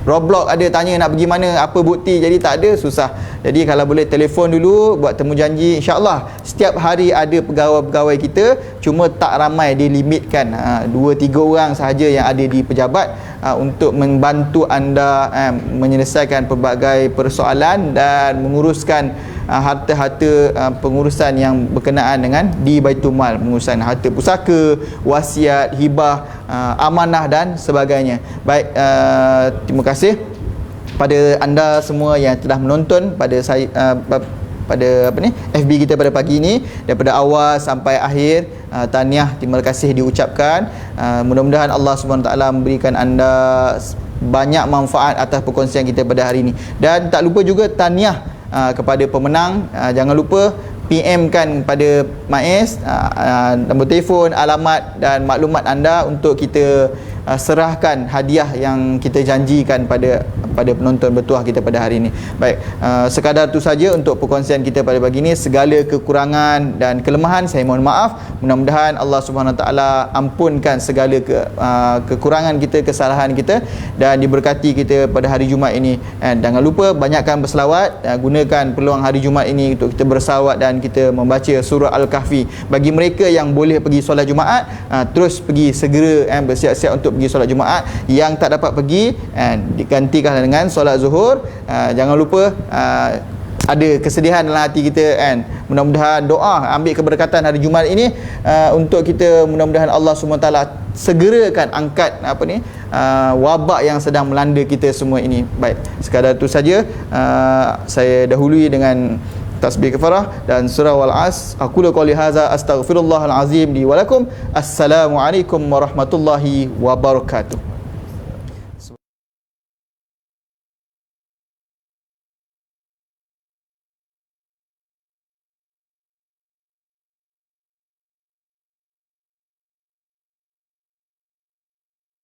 Roblox ada tanya nak pergi mana, apa bukti, jadi tak ada, susah. Jadi kalau boleh telefon dulu, buat temu janji, insya-Allah setiap hari ada pegawai-pegawai kita, cuma tak ramai, dilimitkan 2-3 orang sahaja yang ada di pejabat untuk membantu anda menyelesaikan pelbagai persoalan dan menguruskan harta-harta pengurusan yang berkenaan dengan di Baitul Mal, pengurusan harta pusaka, wasiat, hibah, amanah dan sebagainya. Baik, terima kasih pada anda semua yang telah menonton pada saya pada FB kita pada pagi ini, daripada awal sampai akhir. Tahniah, terima kasih diucapkan. Mudah-mudahan Allah Subhanahu Taala memberikan anda banyak manfaat atas perkongsian kita pada hari ini. Dan tak lupa juga tahniah kepada pemenang. Jangan lupa PM kan pada MAIS nombor telefon, alamat dan maklumat anda untuk kita serahkan hadiah yang kita janjikan pada penonton bertuah kita pada hari ini. Baik, sekadar itu saja untuk perkongsian kita pada pagi ini. Segala kekurangan dan kelemahan saya mohon maaf. Mudah-mudahan Allah Subhanahu Taala ampunkan segala kekurangan kita, kesalahan kita, dan diberkati kita pada hari Jumaat ini. Jangan lupa banyakkan berselawat, gunakan peluang hari Jumaat ini untuk kita berselawat dan kita membaca surah Al-Kahfi. Bagi mereka yang boleh pergi solat Jumaat, terus pergi segera bersiap-siap untuk pergi solat Jumaat. Yang tak dapat pergi, digantikan dengan solat Zuhur. Jangan lupa ada kesedihan dalam hati kita kan. Mudah-mudahan doa ambil keberkatan hari Jumaat ini untuk kita, mudah-mudahan Allah SWT segerakan angkat wabak yang sedang melanda kita semua ini. Baik, sekadar itu saja saya dahului dengan tasbih kafarah dan surah Wal-As. Aqulu qouli hadza astaghfirullahal azim li wa lakum. Assalamualaikum warahmatullahi wabarakatuh.